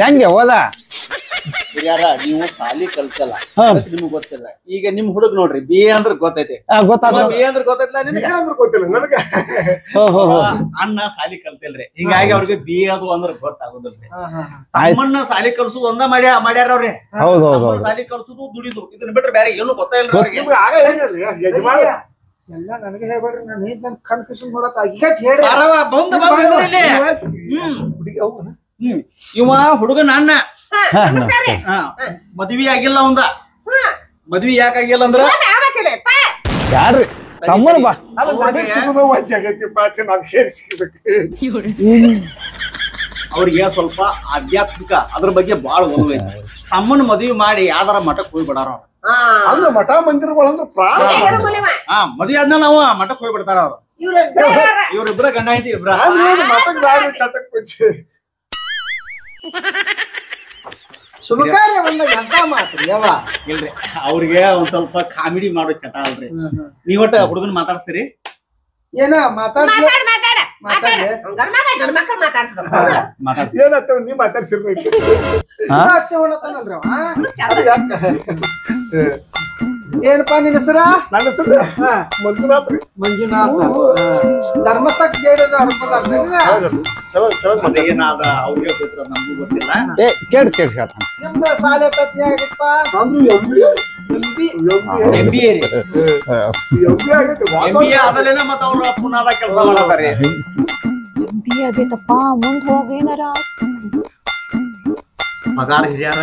ಹೆಂಗೆ ಹೋದ? ನೀವು ಸಾಲಿ ಕಲ್ತಲ್ಲ ನಿಮ್ಗ್ ಗೊತ್ತಿಲ್ಲ. ಈಗ ನಿಮ್ ಹುಡುಗ ನೋಡ್ರಿ BA ಅಂದ್ರ ಗೊತ್ತೈತಿ. ಗೊತ್ತಾದ BA ಅಂದ್ರ ಗೊತ್ತೈತಿಲ್ಲ ನಿಮ್ಗೆ? ಅಂದ್ರೆ ಗೊತ್ತಿಲ್ಲ ನನಗ. ಅಣ್ಣ ಸಾಲಿ ಕಲ್ತಿಲ್ರಿ, ಹಿಂಗಾಗಿ ಅವ್ರಿಗೆ BA ಅದು ಅಂದ್ರ ಗೊತ್ತಾಗೋದಿಲ್ರಿ. ತಮ್ಮನ್ನ ಸಾಲಿ ಕಲ್ಸುದು ಒಂದ ಮಾಡ್ಯಾರ ಅವ್ರಿ. ಹೌದೌದು ಸಾಲಿ ಕಲ್ಸುದು ದುಡಿದು ಇದನ್ನ ಬಿಟ್ರೆ ಬೇರೆ ಏನು ಗೊತ್ತಾಯಿಲ್ಲ ಅವ್ರಿಗೆ. ನಿಮ್ಗೆ ಆಗ ಏನಿಲ್ರಿ ಯಜಮಾನ ಎಲ್ಲ ನನಗೆ ಹೇಳ್ಬೇಡ್ರಿ. ನಾನು ಏನ್ ನನ್ ಕನ್ಫ್ಯೂಷನ್ ಮಾಡತ್ತ ಈಗ ಹೇಳಿ. ಬಂದ್ ಹುಡುಗಿ ಅವ್ವ. ಇವ ಹುಡುಗನ ಅಣ್ಣ ನಮಸ್ಕಾರ ರೀ. ಮದ್ವಿ ಆಗಿಲ್ಲ ಅವಂದ. ಮದ್ವಿ ಯಾಕಾಗಿಲ್ಲ ಅಂದ್ರ ಯಾರ್ರಿ ತಮ್ಮನ ಬಾ ಅದು ನನಗೆ ಸಿಗುದು ಒಂದ್ ಜಗತ್ತಿ ಪಾಠ ನಾವ್ ಹೇಳಿ ಸಿಗ್ಬೇಕು. ಅವ್ರಿಗೆ ಸ್ವಲ್ಪ ಆಧ್ಯಾತ್ಮಿಕ ಅದ್ರ ಬಗ್ಗೆ ಬಾಳ ಒಲವು ಐತಿ. ತಮ್ಮನ ಮದ್ವಿ ಮಾಡಿ ಯಾವ್ದಾರ ಮಠಕ್ ಹೋಗಿ ಬಿಡಾರ ಅವ್ರು. ಅಂದ್ರೆ ಮಠ ಮಂದಿರಗಳಂದ್ರ ಪ್ರಾಣ ಮದ್ವಿ ಆದ್ಮೇಲೆ ನಾವು ಮಠಕ್ ಹೋಗಿ ಬಿಡ್ತಾರ ಅವ್ರು. ಇವ್ರಿಬ್ರ ಗಂಡ ಐತಿ ಇಬ್ರ. ಮಠಕ್ ಬ್ಯಾಡ್ರಿ ಚಟಕ್ ಪಂಚೆ. ಶುಭಕಾರ್ಯ ಬಂದಾಗ ಎಂತ ಮಾತ್ರಿ ಯಾವ ಇಲ್ರಿ ಅವ್ರಿಗೆ ಒಂದ್ ಸ್ವಲ್ಪ ಕಾಮಿಡಿ ಮಾಡೋ ಚಟ ಅಲ್ರಿ. ನೀವಟ್ಟ ಹುಡುಗನ್ ಮಾತಾಡ್ತೀರಿ? ಏನ ಮಾತಾಡ್ಸಿ ಗಂಡ್ಮಕ್ಳು ಮಾತಾಡ್ಸ್ಬೇಕು. ಏನತ್ತ ನೀವ್ ಮಾತಾಡ್ಸಿರ್ರಿ. ಏನಪ್ಪಾ ನಿನ್ನ ಹೆಸರ? ನನ್ನ ಹೆಸರು ಮಂಜುನಾಥ್ ರೀ. ಮಂಜುನಾಥ. ಧರ್ಮಸ್ಥಳ ಏನಾದ ಅವ್ರಿಗೆ ಗೊತ್ತಿರ ನಮಗೂ ಗೊತ್ತಿಲ್ಲ. ಏ ಕೇಳಿ ಹೇಳ್ತಾನ. ನಿಮ್ದು ಸಾಲ ಎಷ್ಟೊತ್ನೇ ಆಗಿಪ್ಪ? ಅಂದ್ರು MBA ರೀ. MBA ಆದಲೇನ ಮತ್ತ ಅವ್ರು ಪುನಾದ ಕೆಲಸ ಮಾಡತಾರಿ. MBA ಆಗೇತಪ್ಪ, ಮುಂದ್ ಹೋಗಿ ಏನಾರ ಪಗಾರ ಹಿರಿಯಾರ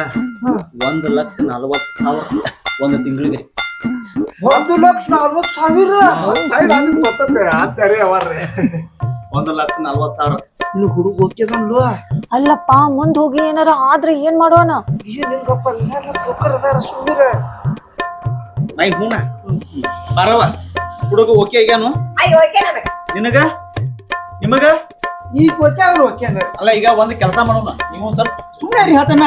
1,40,000 ಒಂದು ತಿಂಗಳಿಗೆ. 1,40,000 ಸೈಡ್ ಆದ್ರೆ ಗೊತ್ತತೆ ಆತ್ಯಾರೇ ಅವಾರ್ರಿ. 1,40,000 ಇನ್ನು ಹುಡುಗ ಹೋಗ್ಯದನ್ಲು. ಅಲ್ಲಪ್ಪ ಮುಂದ್ ಹೋಗಿ ಏನಾರ ಆದ್ರೆ ಏನ್ ಮಾಡೋಣ? ಏನಿಲ್ಲಪ್ಪ ಅದಾರ ಸುಂದರ. ನೈ ಹೂನ ಬರವ ಹುಡುಗ ಓಕೆ ಆಗ್ಯಾನು ಅಯ್ಯೋ ಓಕೆ ನನಗ ನಿನಗ ನಿಮಗ ಈಗ ಓಕೆ ಆದ್ರೆ ಓಕೆನ. ಅಲ್ಲ ಈಗ ಒಂದ್ ಕೆಲಸ ಮಾಡೋಣ, ನೀವು ಒಂದ್ ಸ್ವಲ್ಪ ಸುಮ್ಮನೆ ಹೇಳ್ತಾನ.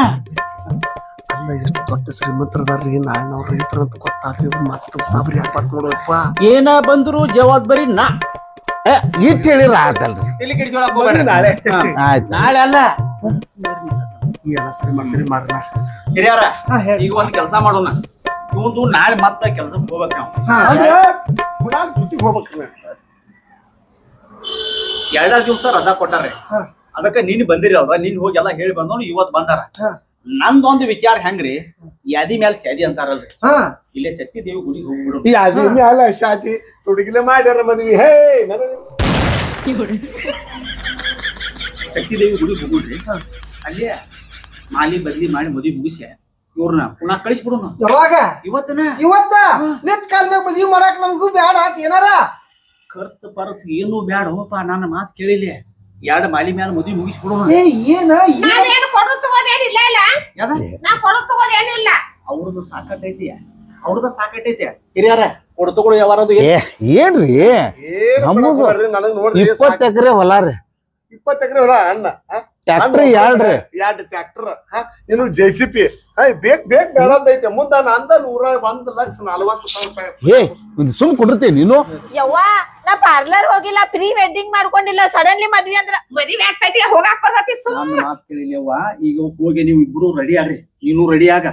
ಅಲ್ಲ ಎಷ್ಟು ದೊಡ್ಡ ಶ್ರೀಮಂತರದಾರ್ರಿ, ನಾಳೆ ನಾವು ರೈತರು ಅಂತ ಗೊತ್ತಾದ್ರಿ ಮತ್ತೆ ಸಾಬ್ರಿ ಹಾಕ್ಬಾರ್ದು ನೋಡಪ್ಪ. ಏನ ಬಂದ್ರು ಜವಾಬ್ದಾರಿ ನಾ ಇಟ್ ಹೇಳಿರ ಆತಲ್ರಿ. ಇಲ್ಲಿ ಕಿಡಿಸೋಳಕ್ ಹೋಗ್ಬೇಡ್ರಿ. ನಾಳೆ ಆಯ್ತು ನಾಳೆ ಅಲ್ಲ ನೀ ಎಲ್ಲ ಸರಿ ಮಾಡ್ತೀರಿ ಮಾಡ್ರಿ. ಹಿರಿಯಾರ ಈಗ ಒಂದ್ ಕೆಲಸ ಮಾಡೋಣ, ಇವಂದು ನಾಳೆ ಮತ್ತೆ ಕೆಲ್ಸಕ್ಕೆ ಹೋಗ್ಬೇಕು ನಾವು. ಅಂದ್ರೆ ಪುನಃ ಡ್ಯೂಟಿಗೆ ಹೋಗ್ಬೇಕ್ರಿ. 2 ದಿವಸ ರಜಾ ಕೊಟ್ಟಾರೆ, ಅದಕ್ಕೆ ನೀನ್ ಬಂದಿರಿ ಅಲ್ವಾ, ನೀನ್ ಹೋಗಿ ಎಲ್ಲಾ ಹೇಳಿ ಬಂದವನು ಇವತ್ ಬಂದಾರ. ನಂದೊಂದು ವಿಚಾರ ಹೆಂಗ್ರಿ, ಯಾದಿ ಮೇಲೆ ಶಾದಿ ಅಂತಾರಲ್ರಿ, ಇಲ್ಲೇ ಶಕ್ತಿ ದೇವಿ ಗುಡಿಗೆ ಹೋಗ್ಬಿಡು. ಯಾದಿ ಮ್ಯಾಲ ಶಾದಿ ತುಡುಗಿಲೆ ಮಾಡ್ಯಾರ ಮದ್ವಿ. ಹೇ ಶಕ್ತಿ ದೇವಿ ಗುಡಿಗೆ ಹೋಗ್ಬಿಡ್ರಿ, ಅಲ್ಲೇ ಮಾಲಿ ಬದ್ಲಿ ಮಾಡಿ ಮದ್ವಿ ಮುಗಿಸಿ ಇವ್ರನ್ನ ಪುನಃ ಕಳಿಸ್ಬಿಡೋಣ. ಯಾವಾಗ? ಇವತ್ತನ ಇವತ್ತ ನಿತ್ ಕಾಲ ಮ್ಯಾಗ ಮದ್ವಿ ಮಾಡಾಕ ನಮಗೂ ಬ್ಯಾಡ ಆತ ಏನಾರ ಖರ್ಚು ಪರ್ಚು ಏನು ಬ್ಯಾಡ ಹೋಪ, ನನ್ನ ಮಾತು ಕೇಳಿಲಿ. 2 ಮಾಲಿ ಮ್ಯಾಲ ಮದ್ವಿ ಮುಗಿಸ್ಬಿಡೋಣ. ಏ ಏನ ನಾವೇನು ಕೊಡೋದು ತಗೋದೇನಿಲ್ಲ ಇಲ್ಲ ಯಾದ ನಾ ಕೊಡೋದು ತಗೋದೇನಿಲ್ಲ. ಅವ್ರದ್ದು ಸಾಕಟ್ಟೈತಿ, ಹಿರಿಯಾರ ಕೊಡು ತಗೊಳು ಯಾವಾರದು ಏನ್ರಿ ನಮ್ಮದು ನನಗ್ ನೋಡ್ರಿ 20 ಎಕರೆ ಹೊಲ ರೀ. 20 ಎಕರೆ ಹೊಲ ಅಣ್ಣ ಟ್ಯಾಕ್ಟ್ರಿ ಯಾಳ್ರಿ 2 ಟ್ರ್ಯಾಕ್ಟರ್ ಇನ್ನು JCP ಬೇಕ್ ಬೇಡ ಐತೆ ಮುಂದ ನಂದ 1,40,40,000 ರೂಪಾಯಿ. ಸುಮ್ ಕೊಡಿರ್ತೀನಿ ನೀನು. ಯವ್ವ ನಾ ಪಾರ್ಲರ್ ಹೋಗಿಲ್ಲ, ಪ್ರೀ ವೆಡ್ಡಿಂಗ್ ಮಾಡ್ಕೊಂಡಿಲ್ಲ, ಸಡನ್ಲಿ ಮದ್ವಿ ಅಂದ್ರ ಮದ್ವಿ ಆಗ್ತೈತಿ ಹೋಗಾಕ್ ಬರ್ತೈತಿ. ನನ್ನ ಮಾತು ಕೇಳಿಲ್ಲವ್ವ, ಈಗ ಹೋಗಿ ನೀವು ಇಬ್ರು ರೆಡಿ ಆಗ್ರಿ. ನೀನು ರೆಡಿ ಆಗ,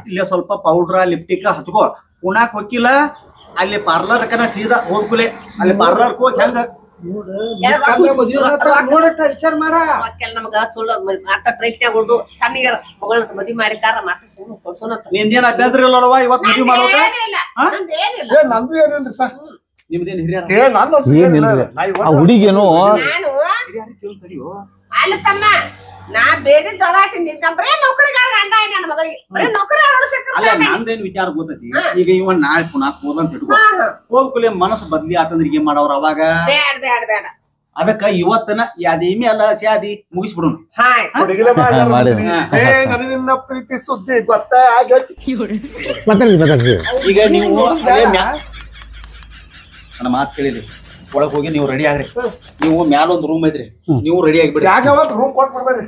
ಇಲ್ಲೇ ಸ್ವಲ್ಪ ಪೌಡ್ರ ಲಿಪ್ಟಿಕ್ ಹಚ್ಕೋ. ಪುಣಾಕ್ ಹೋಗಿಲ್ಲ ಅಲ್ಲಿ ಪಾರ್ಲರ್ ಕನ ಸೀದಾ ಹೋಗ್ಕುಲೆ ಅಲ್ಲಿ ಪಾರ್ಲರ್ ಹೋಗಿ ಹೆಂಗ ವಿಚಾರ ಮಾಡ. ನಮಗ ಸುಳ್ಳು ಮತ್ತ ಟ್ರೈಕ್ನ್ಯಾಗ ಉಳ್ದು ತಣ್ಣೀರ ಮಗಳನ್ನ ಮದ್ವಿ ಮಾಡಿಕಾರ ಮತ್ತೆ ಸುಳ್ಳು ಕೊಡ್ಸೋಣ. ನಿಂದೇನ್ ಅಭ್ಯಂತರ ಇಲ್ಲಲ್ವಾ ಇವತ್ ಮದ್ವಿ ಮಾಡೋಕ? ನಂದು ಏನಿಲ್ರಿ ಸರ್, ನಿಮ್ದೇನ್ ಹಿರಿಯರ ಆ ಹುಡುಗೇನು ಅಲ್ಲ ತಮ್ಮ, ನಾ ಬೇಡಿದ್ ಹೊರಾಟಿ ನಿಂತ ಬರೇ ನೌಕರಿಗಾರ ಗಂಡ ನನ್ನ ಮಗಳಿಗೆ ಬರೇ ನೌಕರಿ ಅಲ್ಲ. ನಂದೇನ್ ವಿಚಾರ ಗೊತ್ತೈತಿ, ಈಗ ಇವನ್ ನಾಳೆ ಪುನಃ ಹೋದಂತ ಇಟ್ಕೋ, ಹೋಗ್ಕುಲೆ ಮನಸ್ಸು ಬದ್ಲಿ ಆತಂದ್ರ ಏನ್ ಮಾಡವ್ರ ಅವಾಗ? ಬೇಡ ಬೇಡ ಬೇಡ. ಅದಕ್ಕ ಇವತ್ತನ ಯಾದೇಮಿ ಅಲ್ಲ ಶಾದಿ ಮುಗಿಸ್ಬಿಡೋಣ. ನಿನ್ನ ಪ್ರೀತಿ ಸುದ್ದಿ ಗೊತ್ತಾ ಆಗೈತಿ. ಈಗ ನೀವು ನನ್ನ ಮಾತು ಕೇಳಿದ್ರಿ, ಒಳಗ್ ಹೋಗಿ ನೀವು ರೆಡಿ ಆಗ್ರಿ. ನೀವು ಮ್ಯಾಲ ಒಂದ್ ರೂಮ್ ಐತ್ರಿ, ನೀವು ರೆಡಿ ಆಗಿಬಿಡ್ರಿ. ರೂಮ್ ಕೊಟ್ಬಿಡ್ಬೇಡ್ರಿ.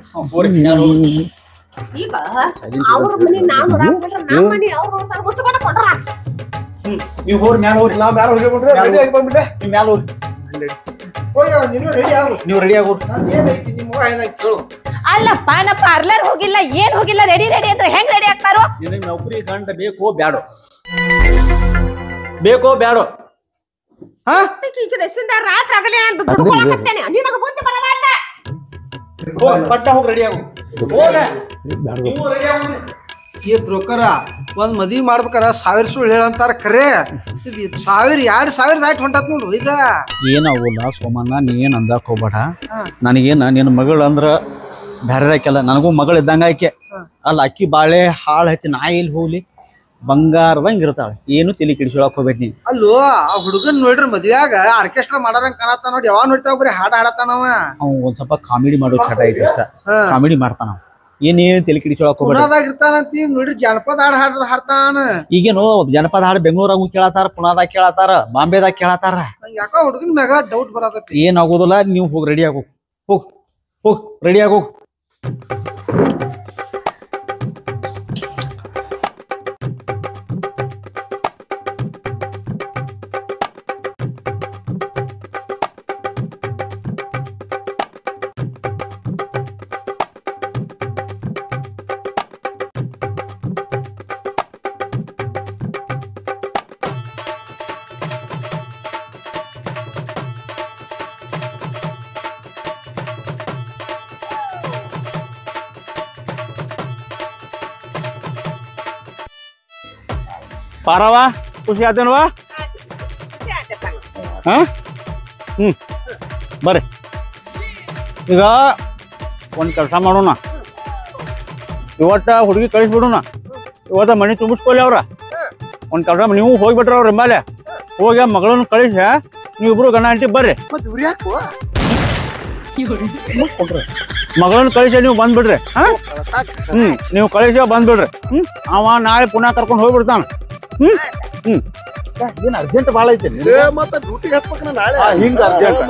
ಈಗ ಅವ್ರ ಮನಿ ನಾವ್ ನೋಡಾಕ್ಬಿಟ್ರ ನಮ್ಮ ಮನಿ ಅವ್ರು ನೋಡ್ತಾರ, ಮುಚ್ಚಿಕೊಂಡು ಕೊಡ್ರ. ನೀವು ಹೋಗ್ರಿ ಮ್ಯಾಲ ಹೋಗ್ರಿ. ನಾವ್ ಮ್ಯಾಲ ಹೋಗಿಬಿಟ್ರೆ ರೆಡಿ ಆಗಿ ಬಂದ್ಬಿಟ್ಟೆ. ನೀವು ಮ್ಯಾಲ ಹೋಗ್ರಿ, ನೀನು ರೆಡಿ ಆಗು. ನೀವು ರೆಡಿ ಆಗೋರಿ. ಏನೈತಿ ನಿಮ್ಮ ಕೇಳು. ಅಲ್ಲಪ್ಪ ನಾ ಪಾರ್ಲರ್ ಹೋಗಿಲ್ಲ, ಏನ್ ಹೋಗಿಲ್ಲ, ರೆಡಿ ಅಂದ್ರೆ ಹೆಂಗ್ ರೆಡಿ ಆಗ್ತಾರೋ? ನಿನಗೆ ನೌಕರಿ ಗಂಡ ಬೇಕೋ ಬ್ಯಾಡೋ? ಬೇಕೋ ಬ್ಯಾಡೋ? ರಾತ್ರಿ ಆಗಲೇ ದುಡ್ಡುಕೊಳಕತ್ತೇನೆ, ನಿನಗ ಬುದ್ಧಿ ಬರಲ್ಲ. ಪಟ್ಟ ಹೋಗಿ ರೆಡಿ ಆಗು. ಹೋಗ ನೀವು ರೆಡಿ ಆಗೋರಿ. ಈ ಬ್ರೋಕರ ಒಂದ್ ಮದ್ವಿ ಮಾಡ್ಬೇಕಾರ 1000 ಸುಳ್ಳು ಹೇಳಂತಾರ, ಖರೆ 1000 ಆಯ್ತು ಹೊಂಟತ್ ನೋಡ್ರಿ. ಈಗ ಏನಾಗೋಲ್ಲ ಸೋಮಣ್ಣ, ನೀನ್ ಅಂದಾಕ್ ಹೋಗ್ಬೇಡ. ನನಗೇನ ನಿನ್ನ ಮಗಳು ಅಂದ್ರ ಬ್ಯಾರೆದಾಕೆಲ್ಲ, ನನಗೂ ಮಗಳು ಇದ್ದಂಗ ಆಕೆ. ಅಲ್ಲ ಅಕ್ಕಿ ಬಾಳೆ ಹಾಳು ಹಚ್ಚಿ ನಾ ಎಲ್ಲಿ ಹೋಗ್ಲಿ, ಬಂಗಾರದಂಗ ಇರ್ತಾಳೆ. ಏನು ತಲೆ ಕೆಡಿಸೊಳಕ್ ಹೋಗ್ಬೇಡಿ ನೀನ್. ಅಲ್ಲೋ ಆ ಹುಡುಗನ್ ನೋಡ್ರಿ ಮದ್ವ್ಯಾಗ ಆರ್ಕೆಸ್ಟ್ರಾ ಮಾಡಾರಂಗ ಕಾಣತ್ತ ನೋಡಿ. ಯಾವಾಗ ನೋಡ್ತಾವ ಬರೀ ಹಾಡ ಹಾಡತಾನವ. ಅವ್ ಒಂದ್ ಸ್ವಲ್ಪ ಕಾಮಿಡಿ ಮಾಡೋ ಚಟ ಐತಿ ಅಷ್ಟ, ಕಾಮಿಡಿ ಮಾಡ್ತಾನ. ಏನೇನ್ ತಲೆ ಕೆಡಿಸೊಳಕ್ ಹೋಗ್ಬೇಡ. ಇರ್ತಾನಂತಿ ನೋಡ್ರಿ, ಜನಪದ ಹಾಡ ಹಾಡ್ತಾನ. ಈಗೇನು ಜನಪದ ಹಾಡು ಬೆಂಗಳೂರಾಗೂ ಕೇಳತಾರ, ಪುನಾದಾಗ ಕೇಳತಾರ, ಬಾಂಬೆದಾಗ ಕೇಳತಾರ. ಯಾಕೋ ಹುಡುಗನ್ ಮ್ಯಾಗ ಡೌಟ್ ಬರತೈತಿ. ಏನಾಗೋದಿಲ್ಲ, ನೀವು ಹೋಗಿ ರೆಡಿ ಆಗೋ. ಹೋಗ್ ರೆಡಿ ಆಗೋ. ಪಾರವ ಖುಷಿ ಆತೇನವಾ? ಬರ್ರಿ. ಈಗ ಒಂದ್ ಕೆಲಸ ಮಾಡೋಣ, ಇವತ್ತ ಹುಡುಗಿ ಕಳಿಸ್ಬಿಡೋಣ. ಇವತ್ತ ಮನೆ ತುಂಬಿಸ್ಕೊಳ್ಳಿ ಅವ್ರ. ಒಂದ್ ಕೆಲಸ ನೀವು ಹೋಗ್ಬಿಟ್ರ ಅವ್ರ ಮೇಲೆ ಹೋಗಿ ಮಗಳನ್ನ ಕಳಿಸಿ ನೀವಿಬ್ರು ಗಂಡ ಅಂಟಿ ಬರ್ರಿ. ಮಗಳನ್ನ ಕಳಿಸಿ ನೀವು ಬಂದ್ಬಿಡ್ರಿ. ನೀವು ಕಳಿಸಿ ಬಂದ್ಬಿಡ್ರಿ. ಅವ ನಾಳೆ ಪುನಃ ಕರ್ಕೊಂಡು ಹೋಗ್ಬಿಡ್ತಾನ. ಏನ್ ಅರ್ಜೆಂಟ್ ಬಾಳ ಐತಿ ಮತ್ತೆ ಡ್ಯೂಟಿಗೆ ಹತ್ಬೇಕ ನಾಳೆ. ಹಿಂಗ ಅರ್ಜೆಂಟ್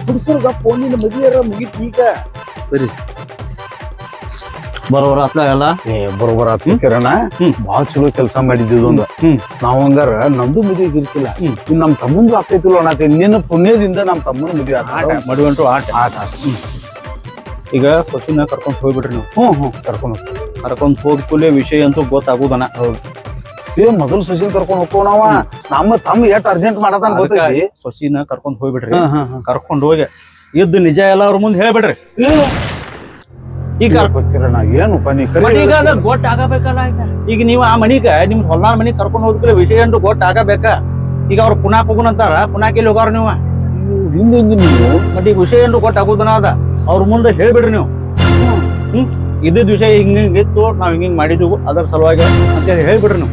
ಹುಡುಗರ್ಗ ಫೋನಿನ ಮದುವೆ ಮುಗಿತ್ ಈಗ. ಸರಿ ಬರೋಬರ ಆತ್ಲ ಎಲ್ಲ. ಬರೋಬರ ಆತ್ಮ ಕಿರಣ. ಬಾಳ ಚಲೋ ಕೆಲಸ ಮಾಡಿದ್ದು ಒಂದು. ನಾವ್ ಹಂಗಾರ ನಮ್ದು ಮದುವೆ ಇರ್ತಿಲ್ಲ, ಇನ್ ನಮ್ ತಮ್ಮಂದು ಆಗ್ತೈತಿಲ್ಲ ಅನ್ನತ್ತೆ. ನಿನ್ನ ಪುಣ್ಯದಿಂದ ನಮ್ ತಮ್ಮನ ಮದುವೆ ಆಟ ಮದುವಂಟು ಆಟ ಆಟ. ಈಗ ಸೊಸಿನ ಕರ್ಕೊಂಡ್ ಹೋಗ್ಬಿಟ್ರಿ ನೀವು. ಕರ್ಕೊಂಡ್ ಹೋಗ್ಕೂಲೆ ವಿಷಯ ಅಂತೂ ಗೊತ್ತಾಗುದನ. ಮೊದಲು ಸೊಸಿನ ಕರ್ಕೊಂಡ್ ಹೋಗ್ಕೋ ನಾವ. ನಮ್ಮ ತಮ್ಮ ಎಷ್ಟ್ ಅರ್ಜೆಂಟ್ ಮಾಡತಾನ ಗೊತ್ತೈತಿ. ಸೊಸಿನ ಕರ್ಕೊಂಡ್ ಹೋಗ್ಬಿಟ್ರಿ. ಕರ್ಕೊಂಡ್ ಹೋಗಿ ಇದ್ದು ನಿಜ ಎಲ್ಲ ಅವ್ರ ಮುಂದೆ ಹೇಳ್ಬಿಡ್ರಿ. ಈಗ ಕಿರಣ ಏನಪ್ಪ ನೀ ಈಗ ಅದ ಗೊತ್ತ ಆಗಬೇಕಲ್ಲ. ಈಗ ನೀವು ಆ ಮನಿಗ ನಿಮ್ ಹೊಲ್ದಾರ ಮನಿಗ್ ಕರ್ಕೊಂಡ್ ಹೋಗ್ಕೂಲೆ ವಿಷಯ ಅಂತೂ ಗೊತ್ತ ಆಗಬೇಕ. ಈಗ ಅವ್ರು ಪುನಾಕ್ ಹೋಗುನ್ ಅಂತಾರ, ಪುನಾಕ್ ಎಲ್ಲಿ ಹೋಗಾರ ನೀವು? ಹಿಂದೆ ನೀವು ಮತ್ತೆ ಈಗ ವಿಷಯ ಏನು ಗೊತ್ತಾಗುದನ ಅದ ಅವ್ರ ಮುಂದೆ ಹೇಳ್ಬಿಡ್ರಿ ನೀವು. ಇದ್ದಿದ್ ವಿಷಯ ಹಿಂಗಿತ್ತು, ನಾವ್ ಹಿಂಗಿಂಗ್ ಮಾಡಿದ್ವು, ಅದರ ಸಲುವಾಗಿ ಅಂತೇಳಿ ಹೇಳ್ಬಿಡ್ರಿ ನೀವು.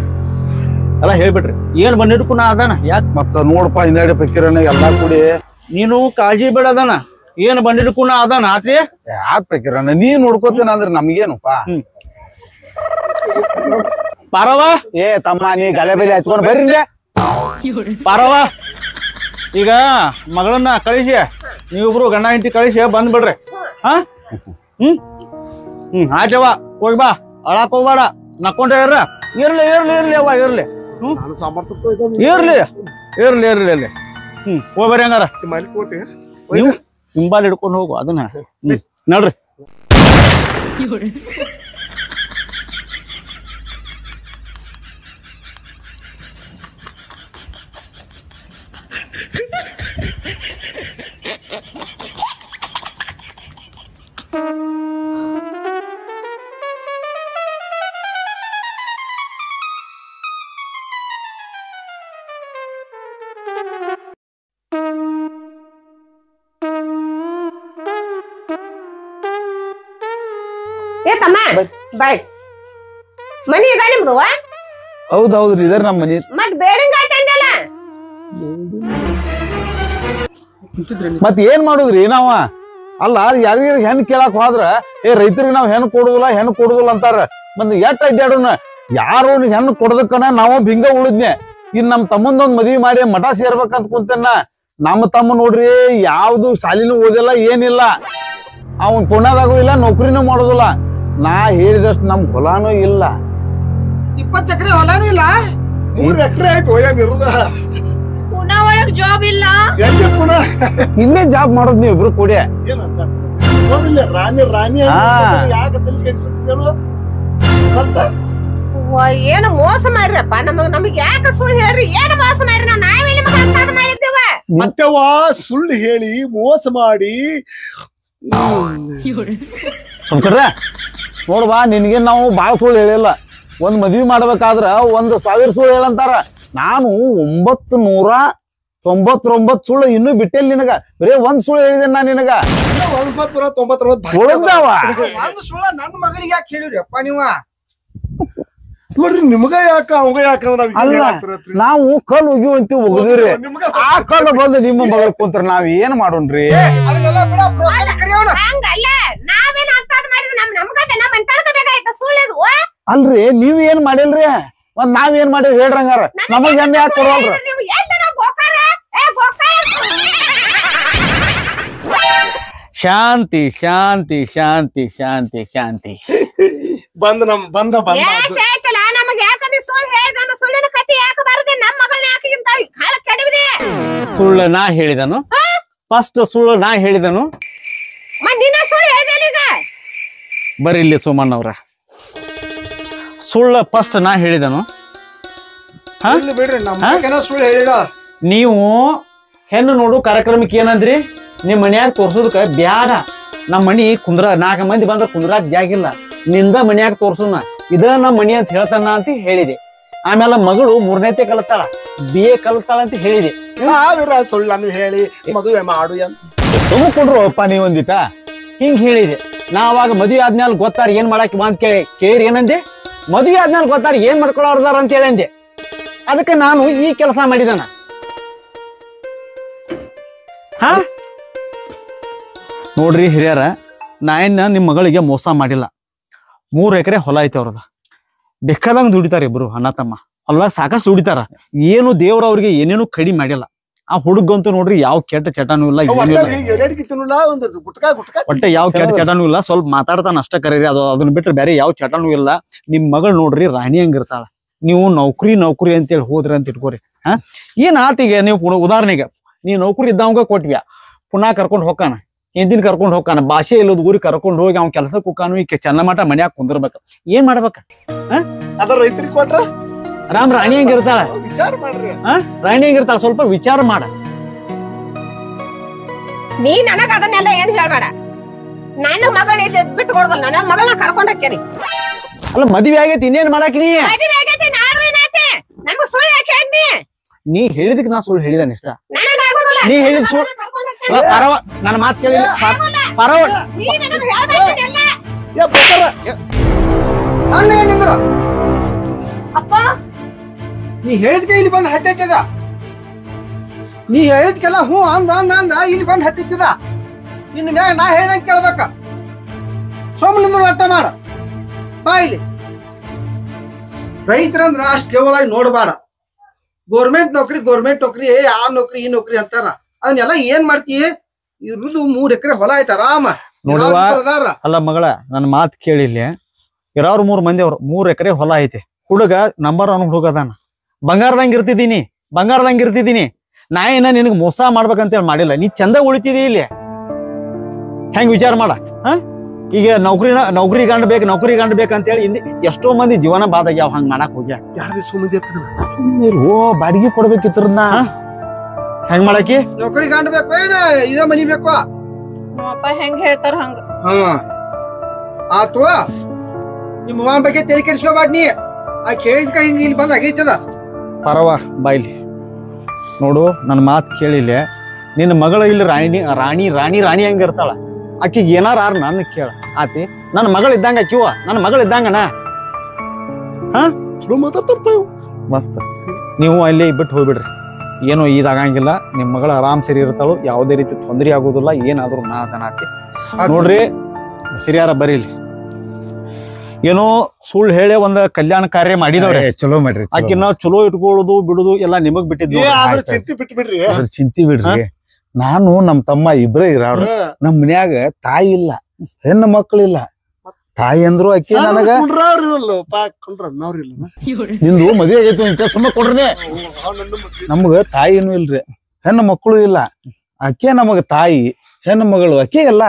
ಎಲ್ಲ ಹೇಳ್ಬಿಡ್ರಿ. ಏನ್ ಬಂದಿಡ್ಕು ನಾ ಅದಾನ. ಯಾಕೆ ಮತ್ತ ನೋಡಪ್ಪ ಹಿಂದಾಡಿ ಕಿರಣ ಎಲ್ಲಾ ಕೂಡಿ ನೀನು ಕಾಳಜಿ ಬೇಡ ಅದಾನ. ಏನ್ ಬಂದಿಡ್ಕು ನಾ ಅದಾನ ಆತಿ. ಯಾಕೆ ಕಿರಣ ನೀ ನೋಡ್ಕೋತೇನ ಅಂದ್ರೆ ನಮ್ಗೇನಪ್ಪ. ಪಾರವ ಏ ತಮ್ಮ ನೀ ಗಲೆ ಬೆಲೆ ಹಚ್ಕೊಂಡ್ ಬರ್ರಿ. ಪಾರವ ಈಗ ಮಗಳನ್ನ ಕಳಿಸಿ ನೀವಿಬ್ರು ಗಂಡ ಹೆಂಡತಿ ಕಳಿಸಿ ಬಂದ್ಬಿಡ್ರಿ ಹಾ ಆಯ್ತವ ಹೋಗಿ ಬಾ ಅಳಾಕ್ ಹೋಗ್ಬೇಡ ನಕ್ಕೊಂಡೇ ಇರ್ಲಿ ಅವ್ವ ಇರ್ಲಿ ನಾನು ಸಾಮರ್ಥ್ಯ ಇರ್ಲಿ ಹೋಗ್ಬರ್ರಿ ಹಂಗಾರ ಮಲ್ಕೋತಿ ನೀವು ಹಿಂಬಾಲ್ ಹಿಡ್ಕೊಂಡು ಹೋಗು ಅದನ್ನ ನೋಡ್ರಿ ಏ ತಮ್ಮ ಬಾಯ್ ಮನಿ ಇದ ನಿಮ್ದು ಹೌದೌದ್ರಿ ಇದರ ನಮ್ಮ ಮನಿ ಮತ್ ಬೇಡಂಗ ಆಯ್ತಂದಲ್ಲ ಮತ್ ಏನ್ ಮಾಡುದ್ರಿ ನಾವ ಅಲ್ಲ ಯಾರಿಗಾರ ಹೆಣ್ ಕೇಳಾಕ್ ಹೋದ್ರ ರೈತರಿಗೆ ನಾವ್ ಹೆಣ್ ಕೊಡುದಿಲ್ಲ ಅಂತಾರ ಮತ್ ಎಷ್ಟ್ ಅಡ್ಡಾಡೋಣ ಯಾರು ಹೆಣ್ಣು ಕೊಡದಕ್ಕನ ನಾವ ಬಿಂಗ ಉಳಿದ್ನೆ ಇನ್ ನಮ್ ತಮ್ಮಂದೊಂದ್ ಮದ್ವಿ ಮಾಡಿ ಮಠ ಸೇರ್ಬೇಕಂತ ಕುಂತನ್ನ ನಮ್ಮ ತಮ್ಮ ನೋಡ್ರಿ ಯಾವ್ದು ಶಾಲಿನೂ ಓದಿಲ್ಲ ಏನಿಲ್ಲ ಅವನ್ ಪುಣ್ಯದಾಗೂ ಇಲ್ಲ ನೌಕರಿನೂ ಮಾಡೋದಿಲ್ಲ ನಾ ಹೇಳಿದಷ್ಟು ನಮ್ ಹೊಲಾನು ಇಲ್ಲ 20 ಎಕರೆ ಹೊಲಾನು ಇಲ್ಲ 3 ಎಕರೆ ಆಯ್ತು ಇರುದ ಪುನಾ ಒಳಗ್ ಜಾಬ್ ಇಲ್ಲ ಎಲ್ಲಿ ಪುನಃ ಇಲ್ಲೇ ಜಾಬ್ ಮಾಡೋದ್ ನೀವ್ ಇಬ್ರು ಕೂಡಿ ಏನಂತ ನೋಡಿಲ್ಲ ರಾಣಿ ಯಾಕೆ ತಲೆ ಕೆಡಿಸ್ಬಿಟ್ಟಿದ್ದೇಳು ಮತ್ತೆ ಏನು ಮೋಸ ಮಾಡ್ರಪ್ಪ ನಮಗ್ ಯಾಕ ಸುಳ್ಳು ಹೇಳ್ರಿ ಏನು ಮೋಸ ಮಾಡ್ರಿ ನಾವೇನು ನಿಮ್ಗೆ ಅಂತಾದ್ ಮಾಡಿದ್ದೇವ ಮತ್ತೆವಾ ಸುಳ್ಳು ಹೇಳಿ ಮೋಸ ಮಾಡಿ ಸುಮ್ಕರ್ರೆ ನೋಡ್ಬಾ ನಿನ್ಗೆ ನಾವು ಬಾಳ ಸುಳ್ಳು ಹೇಳಿಲ್ಲ ಒಂದ್ ಮದ್ವಿ ಮಾಡ್ಬೇಕಾದ್ರ 1,000 ಸುಳ್ಳು ಹೇಳಂತಾರ ನಾನು 999 ಸುಳ್ಳು ಇನ್ನೂ ಬಿಟ್ಟಿಲ್ಲ ನಿನಗ ಬರೇ ಒಂದ್ ಸುಳ್ಳು ಹೇಳಿದೆ ನಾ ನಿನಗ 999 ಉಳ್ದಾವ ಒಂದು ಸುಳ್ಳ ನನ್ನ ಮಗಳಿಗೆ ಯಾಕೆ ಹೇಳಿರಿ ಅಪ್ಪ ನೀವ ನೋಡ್ರಿ ನಿಮ್ಗ ಯಾಕ ಅವಂಗ ಯಾಕಂದ್ರ ಅಲ್ಲ ನಾವು ಕಲ್ ಒಗಿವಂತೀವಿ ಒಗದಿವ್ರಿ ಆ ಕಲ್ಲು ಬಂದು ನಿಮ್ಮ ಮಗಳ ಕುಂತ್ರ ನಾವ್ ಏನ್ ಮಾಡೋಣ್ರಿ ಅದನ್ನೆಲ್ಲ ಬಿಡ ಹಂಗಲ್ಲ ನಾವೇನ್ ಅಂತಾದ್ ಮಾಡಿದ್ವಿ ನಮ್ಗ ನಮ್ಮ ಬೇಕಾಯ್ತ ಸುಳ್ಳು ಅಲ್ರಿ ನೀವ್ ಏನ್ ಮಾಡಿಲ್ರಿ ಮತ್ ನಾವ್ ಏನ್ ಮಾಡಿವಿ ಹೇಳ್ರಂಗಾರ ನಮಗ್ ಹೆಮ್ಮೆ ಯಾಕೆ ಕೊಡವಲ್ರ ಶಾಂತಿ ಶಾಂತಿ ಶಾಂತಿ ಶಾಂತಿ ಶಾಂತಿ ಬಂದ ನಮಗ್ ಯಾಕಂದ್ರೆ ಸುಳ್ಳು ಹೇಳಿದ ಸುಳ್ಳಿನ ಕಟ್ಟಿ ಯಾಕೆ ಬರದೆ ನಮ್ಮ ಮಗಳನ್ನ ಯಾಕೆ ಇಂತ ಕಾಲ ಕೆಡವಿದೆ ಸುಳ್ಳು ನಾ ಹೇಳಿದನು ಫಸ್ಟ್ ಸುಳ್ಳು ನಾ ಹೇಳಿದನು ನಿನ್ನ ಸುಳ್ಳು ಹೇಳಿದಲ್ಲ ಈಗ ಬರ್ರಿ ಇಲ್ಲಿ ಸೋಮಣ್ಣವ್ರ ಸುಳ್ಳು ಫಸ್ಟ್ ನಾ ಹೇಳಿದನು ಬಿಡ್ರಿ ನಮ್ಮ ಸುಳ್ಳು ಹೇಳಿದ ನೀವು ಹೆಣ್ಣು ನೋಡು ಕಾರ್ಯಕ್ರಮಕ್ಕೆ ಏನಂದ್ರಿ ನಿಮ್ ಮನ್ಯಾಗ ತೋರ್ಸೋದಕ್ಕ ಬ್ಯಾಡ ನಮ್ಮ ಮನಿ ಕುಂದ್ರ 4 ಮಂದಿ ಬಂದ್ರ ಕುಂದ್ರಾಕ್ ಜಾಗಿಲ್ಲ ನಿಂದ ಮನ್ಯಾಗ ತೋರ್ಸುನ ಇದ ನಮ್ಮ ಮನಿ ಅಂತ ಹೇಳ್ತಾನ ಅಂತ ಹೇಳಿದೆ ಆಮೇಲೆ ಮಗಳು 3ನೇತೆ ಕಲಿತಾಳ BA ಕಲಿತಾಳ ಅಂತ ಹೇಳಿದೆ ಸಾವಿರ ಸುಳ್ಳನ್ನು ಹೇಳಿ ಮದುವೆ ಮಾಡು ಸುಮ್ಮ ಕೊಡ್ರು ಅಪ್ಪ ನೀವೊಂದಿಟ ಹಿಂಗ್ ಹೇಳಿದೆ ನಾ ಅವಾಗ ಮದುವೆ ಆದ್ಮೇಲೆ ಗೊತ್ತಾರ ಏನ್ ಮಾಡಾಕ ಅಂತ ಕೇಳಿ ಏನಂದೆ ಮದುವೆ ಆದ್ಮೇಲೆ ಗೊತ್ತಾರ ಏನ್ ಮಾಡ್ಕೊಳ್ಳೋರ್ದಾರ ಅಂತ ಹೇಳಂದೆ ಅದಕ್ಕೆ ನಾನು ಈ ಕೆಲಸ ಮಾಡಿದನ ಹಾ ನೋಡ್ರಿ ಹಿರಿಯರ ನಾ ನಿಮ್ ಮಗಳಿಗೆ ಮೋಸ ಮಾಡಿಲ್ಲ 3 ಎಕರೆ ಹೊಲ ಐತೆ ಅವ್ರದ ಬೇಕಾದಂಗ ದುಡಿತಾರ ಇಬ್ರು ಅಣ್ಣ ತಮ್ಮ ಹೊಲದಾಗ ಸಾಕಷ್ಟು ದುಡಿತಾರ ಏನು ದೇವ್ರ ಅವ್ರಿಗೆ ಏನೇನು ಕಡಿಮೆ ಮಾಡಿಲ್ಲ ಆ ಹುಡುಗಂತೂ ನೋಡ್ರಿ ಯಾವ ಕೆಟ್ಟ ಚಟನೂ ಇಲ್ಲ ಒಟ್ಟೆ ಯಾವ ಕೆಟ್ಟ ಚಟನೂ ಇಲ್ಲ ಸ್ವಲ್ಪ ಮಾತಾಡ್ತಾನ ಅಷ್ಟ ಕರೀರಿ ಅದನ್ನ ಬಿಟ್ರೆ ಬೇರೆ ಯಾವ ಚಟನೂ ಇಲ್ಲ ನಿಮ್ ಮಗಳು ನೋಡ್ರಿ ರಾಣಿ ಹಂಗಿರ್ತಾಳ ನೀವು ನೌಕರಿ ಅಂತೇಳಿ ಹೋದ್ರಿ ಅಂತ ಇಟ್ಕೋರಿ ಏನ್ ಆತಿಗೆ ನೀವು ಉದಾಹರಣೆಗೆ ನೀವ್ ನೌಕರಿ ಇದ್ದವಂಗ ಕೊಟ್ವ್ಯಾ ಪುನಃ ಕರ್ಕೊಂಡ್ ಹೋಗಾನ ಹಿಂದಿನ ಕರ್ಕೊಂಡ್ ಹೋಗಾನ ಭಾಷೆ ಇಲ್ಲದ ಊರಿಗೆ ಕರ್ಕೊಂಡ್ ಹೋಗಿ ಅವ್ನ ಕೆಲ್ಸಕ್ಕೆ ಹೋಗಾನು ಈಗ ಚನ್ನಮಠ ಮನ್ಯಾಗ ಕುಂದಿರ್ಬೇಕ ಏನ್ ಮಾಡ್ಬೇಕ ಅದ ರೈತರಿಗೆ ಕೊಟ್ರ ರಾಮ್ ರಾಣಿ ಹಂಗಿರ್ತಾಳ ವಿಚಾರ ಮಾಡ್ರಿ ರಾಣಿ ಹಂಗಿರ್ತಾಳ ಸ್ವಲ್ಪ ವಿಚಾರ ಮಾಡ ನೀ ನನಗ ಅದನ್ನೆಲ್ಲ ಏನ್ ಹೇಳ್ಬೇಡ ನನ್ನ ಮಗಳ ಇಲ್ಲಿ ಬಿಟ್ಟು ಕೊಡೋದಲ್ಲ ನನ್ನ ಮಗಳನ್ನ ಕರ್ಕೊಂಡ್ ಹಾಕ್ಯಾರಿ ಅಲ್ಲ ಮದ್ವೆ ಆಗೈತಿ ಇನ್ನೇನ್ ಮಾಡಾಕ ನಮಗ್ ಸುಳ್ಳು ಯಾಕೆ ಅಂದಿ ನೀ ಹೇಳಿದಕ್ಕೆ ನಾ ಸುಳ್ಳು ಹೇಳಿದಾನ ಇಷ್ಟ ನನಗಾಗೋದಿಲ್ಲ ನೀ ಹೇಳಿದ ಸುಳ್ಳು ಪರವ ನನ್ನ ಮಾತು ಕೇಳಿಲ್ಲ ಪರವ ನೀ ನನಗ್ ಹೇಳ್ಬೇಕಲ್ಲ ಅಪ್ಪ ನೀ ಹೇಳಿದ್ಕೆ ಇಲ್ಲಿ ಬಂದ್ ಹತ್ತೈತದ ನೀ ಹೇಳಿದ್ಕೆಲ್ಲ ಹ್ಞೂ ಅಂದ ಇಲ್ಲಿ ಬಂದ್ ಹತ್ತಿತ್ತದ ಇನ್ನು ಮ್ಯಾಗ ನಾ ಹೇಳ್ದಂಗ ಕೇಳ್ಬೇಕ ಸೋಮನಿಂದ ಅರ್ಥ ಮಾಡ ಬಾ ಇಲ್ಲಿ ರೈತರಂದ್ರ ಅಷ್ಟ್ ಕೇವಲ ನೋಡ್ಬೇಡ ಗೋರ್ಮೆಂಟ್ ನೌಕರಿ ಆ ನೌಕರಿ ಈ ನೌಕರಿ ಅಂತಾರ ಅದನ್ನೆಲ್ಲ ಏನ್ ಮಾಡ್ತಿ ಇರುದು 3 ಎಕರೆ ಹೊಲ ಐತ ಆರಾಮ ನೋಡುವ ಅಲ್ಲ ಮಗಳ ನನ್ನ ಮಾತು ಕೇಳಿಲ್ಲ ಇರೋರು 3 ಮಂದಿ ಅವ್ರು 3 ಎಕರೆ ಹೊಲ ಐತೆ ಹುಡುಗ ನಂಬರ್ 1 ಹುಡುಗ ಅದಾನ ಬಂಗಾರದಂಗ ಇರ್ತಿದ್ದೀನಿ ನಾ ಏನ ನಿನಗ್ ಮೋಸ ಮಾಡ್ಬೇಕಂತೇಳಿ ಮಾಡಿಲ್ಲ ನೀ ಚಂದ ಉಳಿತಿದಿ ಇಲ್ಲಿ ಹೆಂಗ್ ವಿಚಾರ ಮಾಡ ಈಗ ನೌಕರಿ ಗಂಡ ಬೇಕಂತೇಳಿ ಹಿಂದೆ ಎಷ್ಟೋ ಮಂದಿ ಜೀವನ ಬಾದಾಗ್ಯಾವ ಹಂಗ್ ಮಾಡಕ್ ಹೋಗ್ಯ ಬಾಡಿಗೆ ಕೊಡ್ಬೇಕಿತ್ರನ್ನ ಹೆಂಗ್ ಮಾಡಾಕಿ ನೌಕರಿ ಗಂಡ ಬೇಕು ಏನ ಇದ ಮನಿ ಬೇಕು ಅಪ್ಪ ಹೆಂಗ್ ಹೇಳ್ತಾರ ಹಂಗ ಆತು ನಿಮ್ಮ ಅವ್ವನ ಬಗ್ಗೆ ತಲೆ ಕೆಡಿಸ್ಕೋಬಾರ್ದು ನೀ ಆ ಕೇಳಿದ್ಕ ಹಿಂಗ ಇಲ್ಲಿ ಬಂದ್ ಆಗೈತದ ಪರವ ಬಾಯ್ಲಿ ನೋಡು ನನ್ನ ಮಾತು ಕೇಳಿಲ್ಲ ನಿನ್ನ ಮಗಳ ಇಲ್ಲಿ ರಾಣಿ ಹಂಗ ಇರ್ತಾಳ ಆಕಿಗೆ ಏನಾರ ನನ್ನ ಕೇಳ ಆತಿ ನನ್ನ ಮಗಳ ಇದ್ದಂಗ ಆಕಿವ ನನ್ನ ಮಗಳ ಇದ್ದಂಗನ ಮಸ್ತ್ ನೀವು ಅಲ್ಲಿ ಬಿಟ್ಟು ಹೋಗ್ಬಿಡ್ರಿ ಏನೋ ಇದಾಗಂಗಿಲ್ಲ ನಿಮ್ ಮಗಳ ಆರಾಮ್ ಸರಿ ಇರ್ತಾಳು ಯಾವುದೇ ರೀತಿ ತೊಂದರೆ ಆಗೋದಿಲ್ಲ ಏನಾದ್ರು ನಾ ಅದನಾತಿ ನೋಡ್ರಿ ಹಿರಿಯಾರ ಬರೀಲಿ ಏನೋ ಸುಳ್ಳು ಹೇಳಿ ಒಂದ್ ಕಲ್ಯಾಣ ಕಾರ್ಯ ಮಾಡಿದವ್ರೆ ಚಲೋ ಮಾಡ್ರಿ ಆಕಿನ ಚಲೋ ಇಟ್ಕೊಳ್ಳೋದು ಬಿಡುದು ಎಲ್ಲಾ ನಿಮಗ್ ಬಿಟ್ಟಿದ್ದು ಚಿಂತಿ ಬಿಡ್ರಿ ನಾನು ನಮ್ ತಮ್ಮ ಇಬ್ರೇ ಇರೋರು ನಮ್ ಮನ್ಯಾಗ ತಾಯಿ ಇಲ್ಲ ಹೆಣ್ಣು ಮಕ್ಕಳಿಲ್ಲ ತಾಯಿ ಅಂದ್ರು ಅಕ್ಕಿ ನನಗ ನಿಂದು ಮದ್ವೆ ಆಗೈತಿ ಇಂತ ಸಮ ಕೊಡ್ರಿ ನಮ್ಗ ತಾಯಿನೂ ಇಲ್ರಿ ಹೆಣ್ಣು ಮಕ್ಕಳು ಇಲ್ಲ ಅಕ್ಕಿ ನಮಗ ತಾಯಿ ಹೆಣ್ಣು ಮಗಳು ಅಕ್ಕಿ ಎಲ್ಲ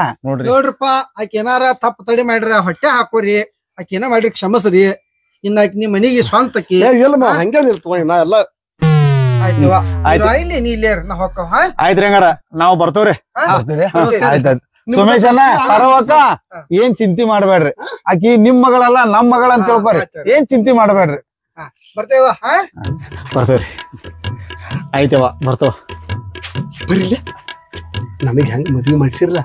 ನೋಡ್ರಪ್ಪ ಆಕೆ ಏನಾರ ತಪ್ಪು ತಡಿ ಮಾಡ್ರಿ ಹೊಟ್ಟೆ ಹಾಕೋರಿ ಆಕೆ ಏನ ಮಾಡ್ರಿ ಕ್ಷಮಸ್ರಿ ಇನ್ನ ಆಕಿ ನಿಮ್ ಮನಿಗೆ ಸ್ವಂತಕಿ ಹಂಗೆ ನಿಲ್ತವ ನಾ ಎಲ್ಲ ಆಯ್ತು ಇಲ್ಲಿ ನೀ ಇಲ್ಲೇ ನಾ ಹೋಗ್ಕವ ಆಯ್ತ್ರಿ ಹಂಗಾರ ನಾವ್ ಬರ್ತವ್ರಿ ಆಯ್ತಾಯ್ತು ಸುಮೇಶನ ಪರವಕ್ಕ ಏನ್ ಚಿಂತೆ ಮಾಡ್ಬೇಡ್ರಿ ಆಕಿ ನಿಮ್ ಮಗಳಲ್ಲ ನಮ್ ಮಗಳ ಅಂತ ತಿಳ್ಕೊರಿ ಏನ್ ಚಿಂತೆ ಮಾಡ್ಬೇಡ್ರಿ ಬರ್ತೇವ ಬರ್ತೇವ್ರಿ ಆಯ್ತವ ಬರ್ತವ ಬರಿಲ್ಲ ನಮಗ್ ಹೆಂಗ್ ಮದ್ವಿ ಮಾಡ್ಸಿರ್ಲ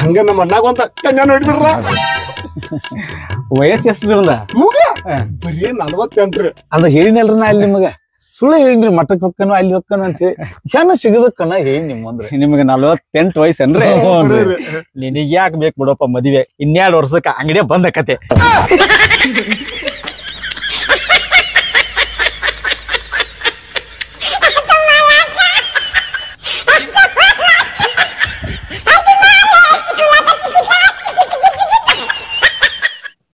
ಹಂಗ ನಮ್ಮ ಅಣ್ಣಾಗ ಒಂದ ಕನ್ಯಾ ನೋಡ್ಬಿಡ್ರ ವಯಸ್ಸು ಎಷ್ಟು ಬರೀ 48 ಅದ ಹೇಳಿನಲ್ರಿ ನಾ ಅಲ್ಲಿ ನಿಮಗ ಸುಳ್ಳು ಹೇಳಿನ್ರಿ ಮಠಕ್ ಹೊಕ್ಕನು ಅಲ್ಲಿ ಹೊಕ್ಕನು ಅಂತ ಹೇಳಿ ಹೆಣ್ಣು ಸಿಗದಕ್ಕನ ಹೇಳಿ ನಿಮ್ಮಂದ್ರಿ ನಿಮ್ಗೆ 48 ವಯಸ್ಸನ್ರಿ ನಿನಗ್ ಯಾಕೆ ಬೇಕು ಬಿಡಪ್ಪ ಮದ್ವೆ 12 ವರ್ಷಕ್ಕ ಅಂಗಡಿಯ ಬಂದ ಕತೆ